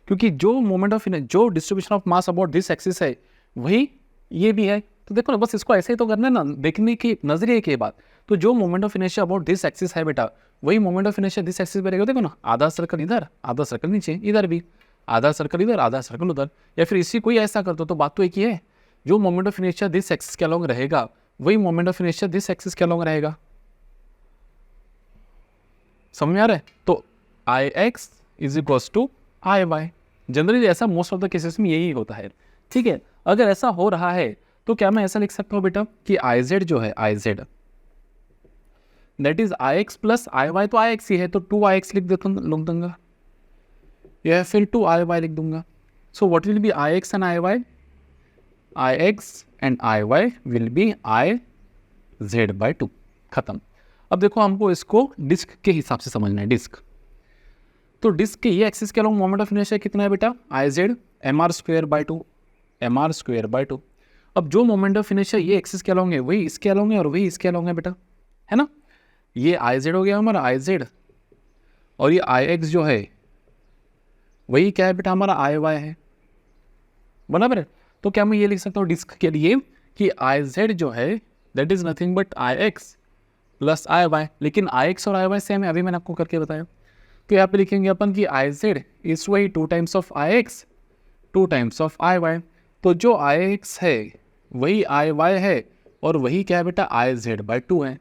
Speaker 1: क्योंकि जो मोमेंट ऑफ जो distribution of mass about this axis है वही ये भी है। तो देखो ना, बस इसको ऐसे ही तो करना है ना, देखने की नजरिए की बात। तो जो moment of inertia about this axis है बेटा, वही moment of inertia this axis पे रहेगा। देखो ना, आधा सर्कल इधर, आधा सर्कल नीचे, इधर भी आधा सर्कल इधर, आधा सर्कल उधर, या फिर इसी कोई ऐसा कर दो तो बात तो एक ही है। जो moment of inertia this axis के अलोंग रहेगा, वही moment of inertia this axis के अलोंग रहेगा। समझ में आ रहा है? तो I x is equals to I y. Generally ऐसा मोस्ट ऑफ द केसेस में यही होता है, ठीक है। अगर ऐसा हो रहा है तो क्या मैं ऐसा लिख सकता हूँ बेटा कि आई जेड जो है, I Z that is I x plus I Y, तो आई एक्स ही है तो 2 लिख देता हूँ, लिख दूंगा, या फिर 2 लिख दूंगा। So what will be I X and I Y, I X and I Y will be I Z by 2, खत्म। अब देखो हमको इसको डिस्क के हिसाब से समझना है, डिस्क। तो डिस्क के ये एक्सिस के अलोंग मोमेंट ऑफ इनर्शिया कितना है बेटा, I Z M are square by 2, M R square by 2। अब जो मोमेंट ऑफ इनर्शिया ये एक्सिस के अलोंग है वही इसके अलोंग है और वही इसके अलोंग है बेटा, है ना। ये आई जेड हो गया हमारा, आई जेड, और ये आई एक्स जो है वही क्या है बेटा हमारा, आई वाई है, बराबर है। तो क्या मैं ये लिख सकता हूँ डिस्क के लिए कि आई जेड जो है that is nothing but I x plus I Y, लेकिन आई एक्स और आई वाई सेम है, अभी मैंने आपको करके बताया। तो यहाँ पे लिखेंगे अपन कि आई जेड इज वही 2 times of I X 2 times of I Y. तो जो आई एक्स है वही आई वाई है और वही क्या है बेटा आई जेड बाई 2 है।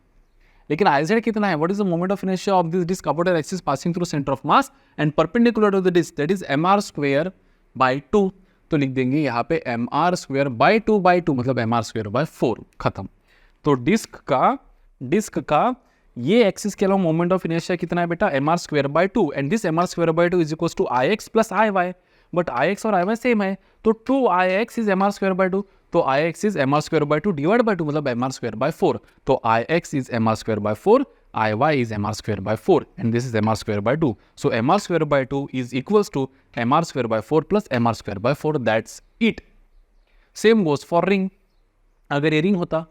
Speaker 1: लेकिन आई जेड कितना है, what is the moment of inertia of this disc about an axis passing through centre of mass and perpendicular to the disc, that is M R square by 2। तो लिख देंगे यहाँ पे M R square by 2 मतलब m are square by 4, खत्म। तो disc का ये एक्सिस के अलावा मोमेंट ऑफ इनर्शिया कितना है बेटा, m are square by 2, and this M R square by 2 is equal to I x plus I Y, but I x और आई वाई सेम है, तो 2 is M R square by 2, तो I x is M R square by 2 divide by 2 मतलब m are square by 4। तो I x is M R square by 4, I y is M R square by 4, and this is M R square by 2। So M are square by 2 is equals to M are square by 4 plus M are square by 4, that's it. Same goes for ring. अगर ये ring होता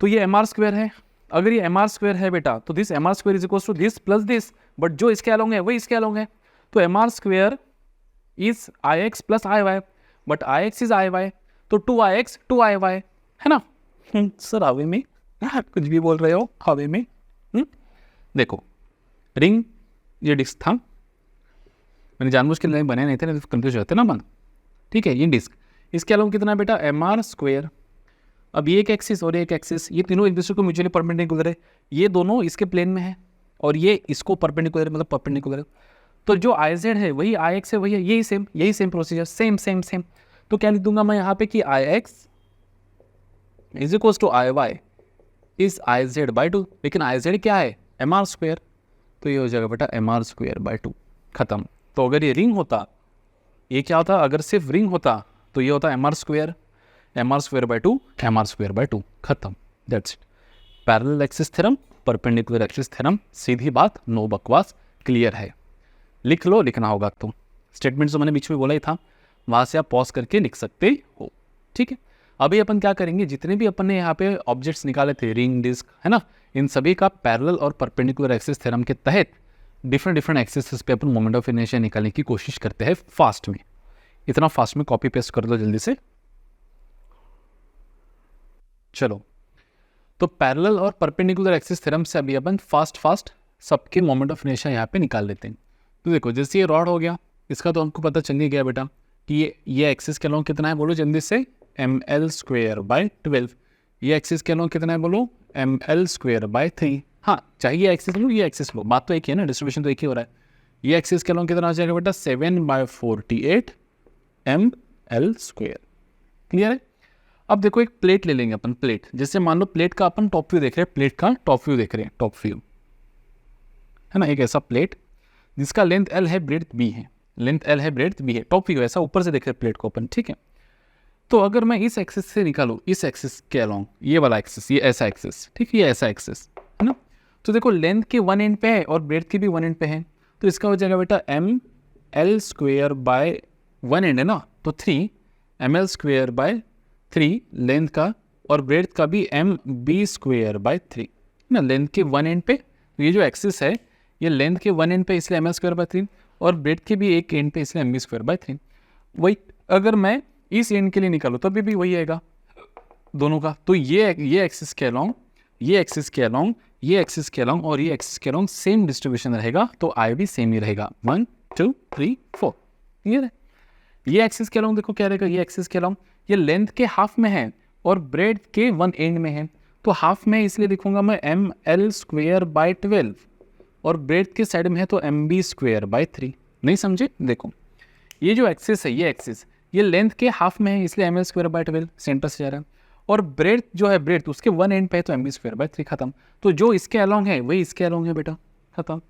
Speaker 1: तो ये M R square है, अगर ये M R square है बेटा तो this M R square is equal to this plus this, but जो इसके अलोंग है वही इसके अलोंग है। तो M are square is I x plus I Y, but I x is I Y, तो 2 2 आई वाई, है ना। सर हवे में कुछ भी बोल रहे हो, हवे में। देखो रिंग ये डिस्क था, मैंने जानबूझ के लिए बने नहीं थे, कंफ्यूज होते ना मन, ठीक है। ये डिस्क, इसके अलावा कितना है बेटा, एम आर स्क्वेयर। अब ये एक एक्सिस और एक एक्सिस, ये तीनों एक दूसरे को म्यूचुअली परपेंडिकुलर है, ये दोनों इसके प्लेन में है और ये इसको परपेंडिकुलर मतलब परपेंडिकुलर है। तो जो आई जेड है वही आई एक्स है, वही है, यही सेम प्रोसीजर, सेम। तो क्या लिख दूंगा मैं यहाँ पे कि I x is equal to I y is I Z by 2, लेकिन आई जेड क्या है, एम आर स्क्वेयर, तो ये हो जाएगा बेटा एम आर स्क्वेयर बाई 2, खत्म। तो अगर ये रिंग होता, ये क्या होता, अगर सिर्फ रिंग होता तो ये होता m are square by 2, M R square by 2, खत्म, that's it. Parallel axis theorem, perpendicular axis theorem, सीधी बात, नो बकवास, क्लियर है। लिख लो, लिखना होगा तो स्टेटमेंट जो मैंने बीच में बोला ही था वहाँ से आप पॉज करके लिख सकते हो, ठीक है। अभी अपन क्या करेंगे, जितने भी अपन ने यहाँ पे ऑब्जेक्ट्स निकाले थे, रिंग, डिस्क, है ना, इन सभी का पैरेलल और परपेंडिकुलर एक्सिस थ्योरम के तहत डिफरेंट एक्सिस पे अपन मोमेंट ऑफ इनर्शिया निकालने की कोशिश करते हैं फास्ट में। इतना फास्ट में कॉपी पेस्ट कर दो जल्दी से। चलो, तो पैरेलल और परपेंडिकुलर एक्सिस थ्योरम से अभी अपन फास्ट सबके मोमेंट ऑफ इनर्शिया यहाँ पे निकाल लेते हैं। तो देखो, जैसे ये रॉड हो गया, इसका तो हमको पता चल ही गया बेटा कि ये एक्सिस के अलोंग कितना है, बोलो जल्दी से, एम एल स्क्वेयर बाई 12। ये एक्सिस के अलोंग कितना है, बोलो एम एल स्क्वेयर बाई 3। हाँ, चाहिए एक्सिस लो, ये एक्सिस लो, बात तो एक ही है ना, डिस्ट्रीब्यूशन तो एक ही हो रहा है। ये एक्सिस के अलॉन्ग कितना आ जाएगा बेटा 7/48 ml²। क्लियर है। अब देखो एक प्लेट ले लेंगे अपन, प्लेट जैसे मान लो प्लेट का अपन टॉप व्यू देख रहे हैं, प्लेट का टॉप व्यू देख रहे हैं, टॉप व्यू है ना, एक ऐसा प्लेट जिसका लेंथ L है, ब्रेड्थ B है, लेंथ L है, ब्रेड्थ B है, टॉप व्यू ऐसा ऊपर से देख रहे हैं प्लेट को अपन, ठीक है। तो अगर मैं इस एक्सिस से निकालूं, इस एक्सिस के अलॉन्ग, ये वाला एक्सिस, ये ऐसा एक्सिस, ठीक है, ये ऐसा एक्सिस है ना, तो देखो लेंथ के वन एंड पे है और ब्रेड्थ के भी वन एंड पे है, तो इसका हो जाएगा बेटा ml² बाय वन एंड है ना, तो 3 ml² बाय 3 लेंथ का, और ब्रेड्थ का भी mb² बाय 3 ना, लेंथ के वन एंड पे। तो ये जो एक्सिस है ये लेंथ के वन एंड पे इसलिए ml² बाय 3, और ब्रेड्थ के भी एक एंड पे इसलिए mb² बाय 3। वही अगर मैं इस एंड के लिए निकालूँ तब भी वही आएगा दोनों का। तो ये एक्सिस के अलॉन्ग, ये एक्सिस के अलॉन्ग, ये एक्सिस के अलॉन्ग और ये एक्सिस के अलॉन्ग सेम डिस्ट्रीब्यूशन रहेगा, तो आई भी सेम ही रहेगा 1 2 3 4। क्लियर है। ये एक्सिस के अलॉन्ग देखो क्या रहेगा, ये एक्सिस के अलॉन्ग ये लेंथ के हाफ में है और ब्रेड के वन एंड में है, तो हाफ में इसलिए लिखूंगा मैं ml² बाय 12 और ब्रेड के साइड में है तो mb² बाय 3। नहीं समझे, देखो ये जो एक्सिस है, ये एक्सिस ये लेंथ के हाफ में है इसलिए ml² बाय 12 सेंटर से जा रहा है, और ब्रेड जो है ब्रेड उसके वन एंड पे है तो mb² बाय 3 खत्म। तो जो इसके अलॉन्ग है वही इसके अलॉन्ग है बेटा, खत्म।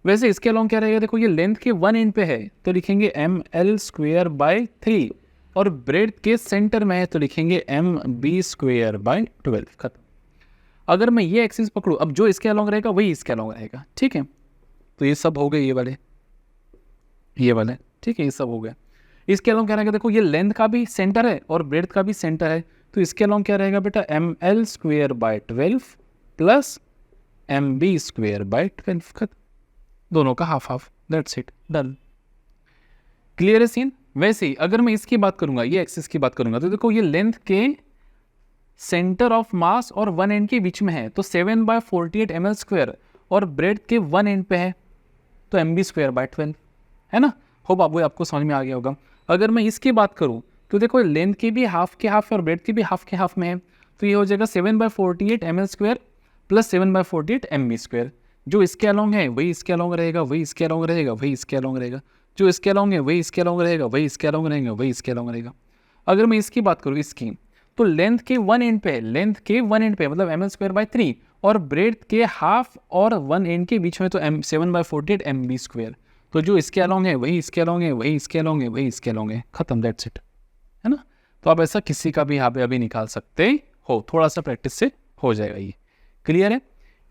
Speaker 1: वैसे इसके अलॉन्ग क्या रहेगा, देखो ये लेंथ के वन एंड पे है तो लिखेंगे ml² बाय 3 और ब्रेड के सेंटर में है तो लिखेंगे mb² बाय 12 खत्म। अगर मैं ये एक्सिस पकड़ूं, अब जो इसके अलॉन्ग रहेगा वही इसके अलॉन्ग रहेगा, ठीक है। तो ये सब हो गए, ये वाले ठीक है, ये सब हो गया। इसके अलॉन्ग क्या रहेगा, देखो ये लेंथ का भी सेंटर है और ब्रेड्थ का भी सेंटर है, तो इसके अलॉन्ग क्या रहेगा बेटा ml² bye 12 plus mb² bye 12 खत्म, दोनों का half half, that's it, done. Clear है सीन। वैसे ही अगर मैं इसकी बात करूंगा, ये एक्सिस की बात करूंगा, तो देखो ये लेंथ के सेंटर ऑफ मास और वन एंड के बीच में है तो 7/48 ml² और ब्रेड्थ के वन एंड पे है तो mb² बाय 12 है ना। होप आपको समझ में आ गया होगा। अगर मैं इसकी बात करूं तो देखो लेंथ के भी हाफ के हाफ और ब्रेड्थ के भी हाफ के हाफ में है, तो ये हो जाएगा 7/48 ml² प्लस 7/48 mb²। जो इसके अलॉन्ग है वही इसके अलॉन्ग रहेगा, वही इसके अलॉन्ग रहेगा, वही इसके अलॉन्ग रहेगा, जो इसके अलॉन्ग है वही इसके अलॉन्ग रहेगा, वही इसके अलॉन्ग रहेगा, वही इसके अलॉन्ग रहेगा। अगर मैं इसकी बात करूँ, इसकी तो लेंथ के वन एंड पे, लेंथ के वन एंड पे मतलब ml² बाय 3 और ब्रेड्थ के हाफ और वन एंड के बीच में तो 7/48 mb²। तो जो इसके अलॉन्ग है वही इसके अलॉन्ग है, वही इसके अलॉन्ग है, वही इसके अलॉन्ग है, खत्म, दैट्स इट, है ना। तो आप ऐसा किसी का भी यहाँ पे अभी निकाल सकते हो, थोड़ा सा प्रैक्टिस से हो जाएगा ये। क्लियर है।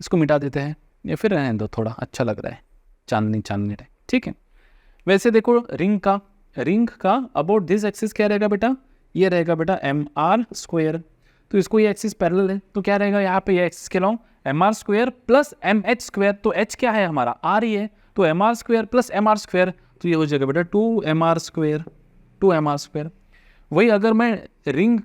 Speaker 1: इसको मिटा देते हैं या फिर रहने दो, थोड़ा अच्छा लग रहा है, चांदनी चांदनी टाइप, ठीक है। वैसे देखो रिंग का अबाउट दिस एक्सिस क्या रहेगा बेटा, ये रहेगा बेटा mr²। तो इसको ये एक्सिस पैरेलल है तो क्या रहेगा यहाँ पे, ये एक्सिस के अलॉन्ग mr² प्लस mh², तो h क्या है हमारा r ही है, तो mr² प्लस mr², तो ये हो जाएगा बेटा 2mr²। वही अगर मैं रिंग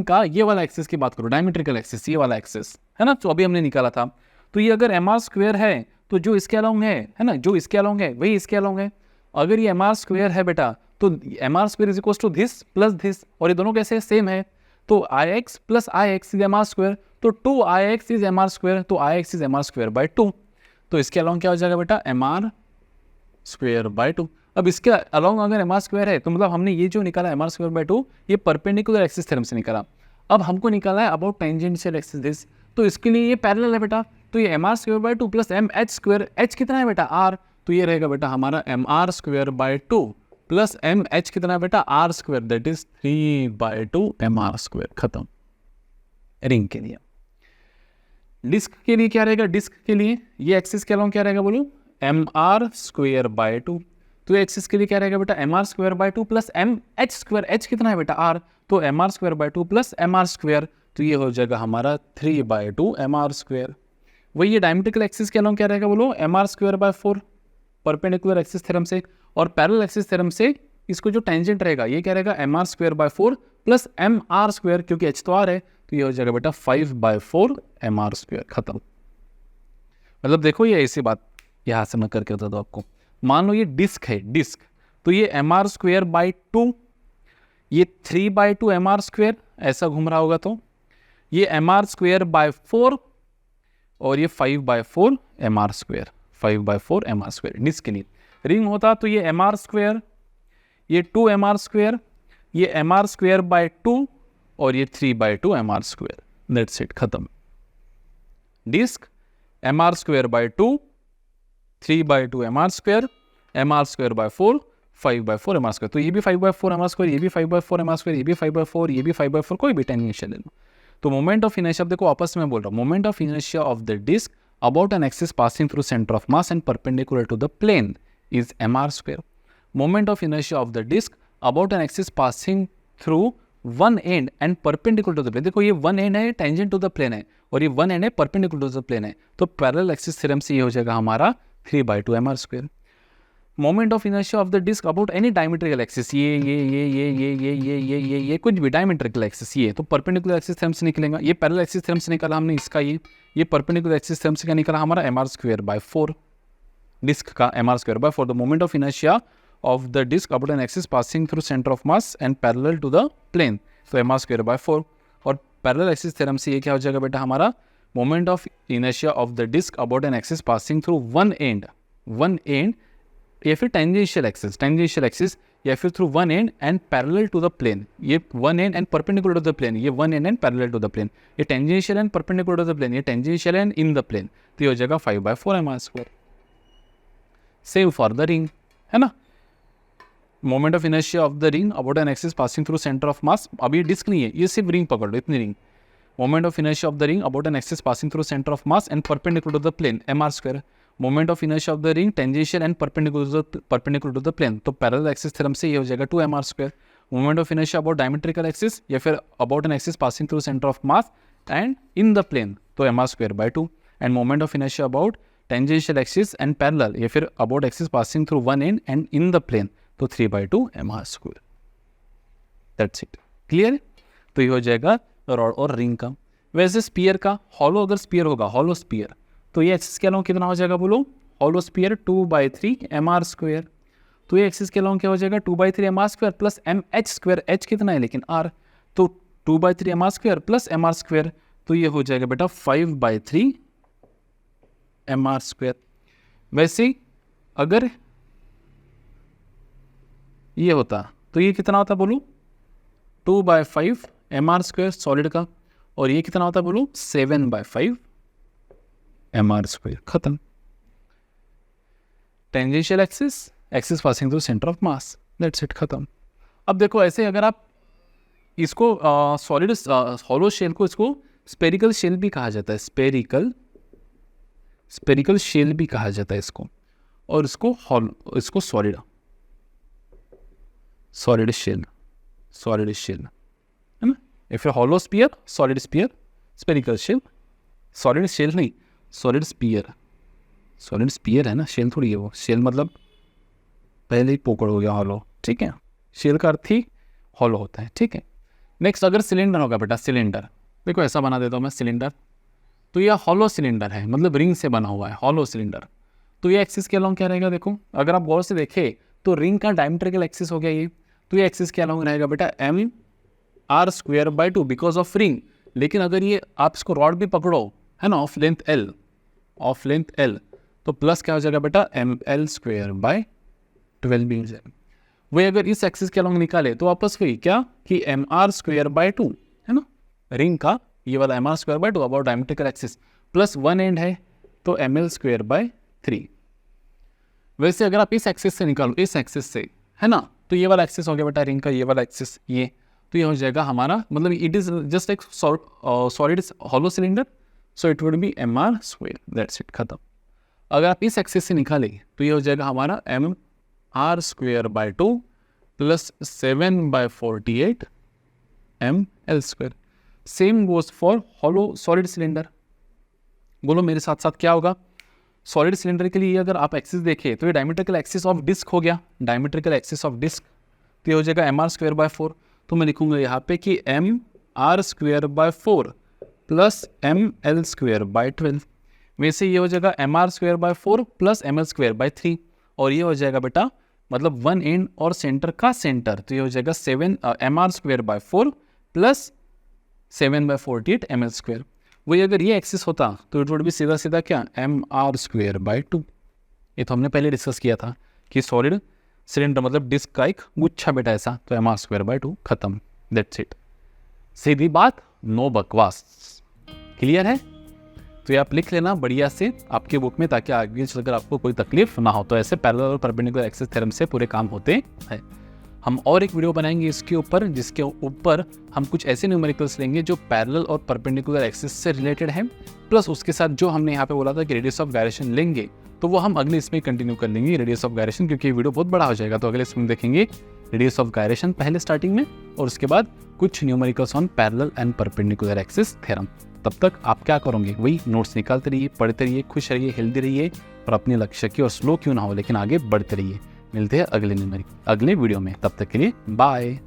Speaker 1: का ये वाला एक्सिस की बात करूँ, डायमेट्रिकल एक्सिस, ये वाला एक्सिस है ना, तो अभी हमने निकाला था, तो ये अगर mr² है तो जो इसके अलॉन्ग है ना, जो इसके अलॉन्ग है वही इसके अलॉन्ग है। अगर ये mr² है बेटा तो mr² is equal to this plus this, और ये दोनों कैसे सेम है, तो ix plus ix is mr², तो 2ix इज mr², तो ix इज mr² बाय 2। तो इसके अलॉन्ग क्या हो जाएगा बेटा mr² बाय 2। अब इसके अलॉन्ग अगर mr² है तो मतलब हमने ये जो निकाला mr² बाय 2 ये परपेंडिकुलर एक्सिस थ्योरम से निकाला। अब हमको निकाला है अबाउट टेंजेंशियल एक्सिस दिस, तो इसके लिए ये पैरेलल है बेटा, तो ये mr² bye 2 plus mh², h कितना है बेटा r, तो ये रहेगा बेटा हमारा mr² बाय 2 प्लस mh कितना है बेटा r², दैट इज 3/2 mr², खत्म। रिंग के लिए। डिस्क के लिए क्या रहेगा, डिस्क के लिए ये एक्सिस के अलॉन्ग क्या रहेगा बोलो mr² बाय 2, तो एक्सिस के लिए क्या रहेगा बेटा mr² bye 2 plus mh², h कितना है बेटा r, तो mr² बाय 2 प्लस mr², तो ये हो जाएगा हमारा 3/2 mr²। वही ये डायमेट्रिकल एक्सिस के अलॉन्ग क्या रहेगा बोलो mr² bye 4 perpendicular axis theorem से, और पैरेलल एक्सिस थ्योरम से इसको जो टेंजेंट रहेगा ये क्या रहेगा mr² बाय 4 प्लस mr², क्योंकि h तो r है तो ये हो जाएगा बेटा 5/4 mr², खत्म। मतलब देखो ये ऐसी बात यहाँ से मैं करके बता दो आपको। मान लो ये डिस्क है, डिस्क, तो ये mr² बाय 2, ये 3/2 mr², ऐसा घूम रहा होगा, तो ये mr² बाय 4 और ये 5/4 mr², 5/4 mr²। डिस्क के लिए रिंग होता तो ये mr², ये 2 mr², ये mr²/2 और ये 3/2 mr²। दैट्स इट, खत्म। Disc mr²/2, 3/2 mr², mr²/4, 5/4 mr²। तो ये भी 5/4 mr², ये भी 5/4 mr², ये भी 5/4, ये भी 5/4, कोई भी टेंजेंशियल ले लो। तो मोमेंट ऑफ इनर्शिया, देखो आपस में बोल रहा हूँ, moment of inertia of the disc about an axis passing through centre of mass and perpendicular to the plane is mr²। Moment of inertia of the disc about an axis passing through one end and perpendicular to the plane. देखो ये one end है tangent to the plane है, और ये one end है perpendicular to the plane है, तो parallel axis theorem से ये हो जाएगा हमारा 3/2 mr²। Moment of inertia of the disc about any diametrical axis, ये कुछ भी डायमेट्रिकल एक्सिस, ये तो परपेंडिकुलर एक्सिस थ्योरम से निकलेगा। ये पैरेलल एक्सिस थ्योरम से निकाला हमने इसका, ये परपेंडिकुलर एक्सिस थ्योरम से क्या निकला हमारा mr²/4, डिस्क का mr²/4। The moment of inertia of the disk about an axis passing through center of mass and parallel to the plane, so mr²/4। और parallel axis theorem से ये क्या हो जाएगा बेटा हमारा, moment of inertia of the disk about an axis passing through one end या फिर tangential axis या फिर through one end and parallel to the plane। ये one end and perpendicular to the plane, ये one end and parallel to the plane, ये tangential and perpendicular to the plane, ये tangential and in the plane, तो ये हो जाएगा 5/4 mr²। Same for the ring, है ना। Moment of inertia of the ring about an axis passing through centre of मास, अब ये डिस्क नहीं है, ये सिर्फ रिंग पकड़ लो, इतनी ring. Moment of inertia of the ring about an axis passing through centre of mass and perpendicular to the plane mr²। Moment of inertia of the ring tangential and perpendicular to the plane, तो parallel axis theorem से ये हो जाएगा 2 mr²। Moment of inertia about diametrical axis या फिर about an axis passing through centre of mass and in the plane, तो mr²/2। End moment of inertia about tangential axis and parallel या फिर about axis passing through one end and in the plane, तो 3/2 mr²। That's it, clear है। तो ये हो जाएगा rod और रिंग का। वैसे स्पीयर का, हॉलो अगर स्पीयर होगा, हॉलो स्पीयर, तो ये एक्सिस के अलोंग कितना हो जाएगा बोलो, हॉलो स्पीयर 2/3 mr²। तो ये एक्सिस के अलोंग क्या हो जाएगा 2/3 mr² प्लस mh², h कितना है लेकिन r, तो 2/3 mr² प्लस mr², तो ये हो जाएगा बेटा 5/3 mr²। वैसे अगर ये होता तो ये कितना होता बोलो 2/5 mr² सॉलिड का, और ये कितना होता बोलो 7/5 mr²। खत्म। Tangential axis passing through centre of mass, that's it, खत्म। अब देखो ऐसे अगर आप इसको सॉलिड हॉलो शेल को, इसको स्पेरिकल शेल भी कहा जाता है, स्पेरिकल शेल भी कहा जाता है इसको, और इसको सॉलिड शेल है ना। If a hollow sphere, solid sphere, spherical shell, solid shell नहीं, सॉलिड स्पीयर है ना, शेल थोड़ी है वो, शेल मतलब पहले ही पोकड़ हो गया हॉलो, ठीक है। शेल का अर्थ ही हॉलो होता है, ठीक है। नेक्स्ट अगर सिलेंडर होगा बेटा, सिलेंडर देखो ऐसा बना देता हूँ मैं सिलेंडर, तो यह हॉलो सिलेंडर है, मतलब रिंग से बना हुआ है हॉलो सिलेंडर। तो ये एक्सिस के अलोंग क्या रहेगा, देखो अगर आप गौर से देखें तो रिंग का डायमेट्रिकल एक्सिस हो गया ये, तो ये एक्सिस के अलोंग रहेगा बेटा mr²/2 बिकॉज ऑफ रिंग। लेकिन अगर ये आप इसको रॉड भी पकड़ो, है ना, ऑफ लेंथ l, तो प्लस क्या हो जाएगा बेटा ml²/12 भी हो जाएगा। वही अगर इस एक्सिस के अलोंग निकाले तो वापस वही क्या कि mr²/2 है ना, रिंग का ये वाला mr²/2 about diametrical axis, plus one end है तो ml²/3। वैसे अगर आप इस एक्सिस से निकालो, इस एक्सिस से, है ना, तो ये वाला एक्सिस हो गया बेटा रिंग का, ये वाला एक्सिस ये, तो ये हो जाएगा हमारा, मतलब इट इज जस्ट एक solid hollow cylinder, so it would be mr², that's it, खत्म। अगर आप इस एक्सिस से निकाले तो ये हो जाएगा हमारा mr²/2 plus 7/48 ml²। Same goes for hollow solid cylinder. बोलो मेरे साथ साथ क्या होगा, सॉलिड सिलेंडर के लिए अगर आप एक्सिस देखें तो ये डायमेट्रिकल एक्सिस ऑफ डिस्क हो गया, डायमेट्रिकल एक्सिस ऑफ डिस्क, तो ये हो जाएगा mr²/4। तो मैं लिखूंगा यहाँ पे कि mr²/4 प्लस ml²/12। वैसे ये हो जाएगा mr²/4 प्लस ml²/3, और ये हो जाएगा बेटा मतलब वन एंड और सेंटर का सेंटर, तो ये हो जाएगा mr²/4 प्लस 7/48 ml²। वही अगर ये एक्सिस होता तो इट वुड भी सीधा सीधा क्या mr²/2, ये तो हमने पहले डिस्कस किया था कि सॉलिड सिलेंडर मतलब डिस्क का एक गुच्छा बेटा ऐसा, तो mr²/2 खत्म, दैट्स इट। सीधी बात, नो बकवास। क्लियर है? तो ये आप लिख लेना बढ़िया से आपके बुक में, ताकि आगे चलकर आपको कोई तकलीफ ना हो। तो ऐसे पैरेलल और परपेंडिकुलर एक्सिस थ्योरम से पूरे काम होते हैं। हम और एक वीडियो बनाएंगे इसके ऊपर, जिसके ऊपर हम कुछ ऐसे न्यूमेरिकल्स लेंगे जो पैरेलल और परपेंडिकुलर एक्सिस से रिलेटेड है, प्लस उसके साथ जो हमने यहाँ पे बोला था कि रेडियस ऑफ गायरेशन लेंगे, तो वो हम अगले इसमें कंटिन्यू कर लेंगे रेडियस ऑफ गायरेशन, क्योंकि ये वीडियो बहुत बड़ा हो जाएगा। तो अगले इसमें देखेंगे रेडियस ऑफ गायरेशन पहले स्टार्टिंग में, और उसके बाद कुछ numericals on parallel and perpendicular axis theorem. तब तक आप क्या करोगे, वही नोट्स निकालते रहिए, पढ़ते रहिए, खुश रहिए, हेल्दी रहिए, और अपने लक्ष्य की और स्लो क्यों ना हो लेकिन आगे बढ़ते रहिए। मिलते हैं अगले वीडियो में, तब तक के लिए बाय।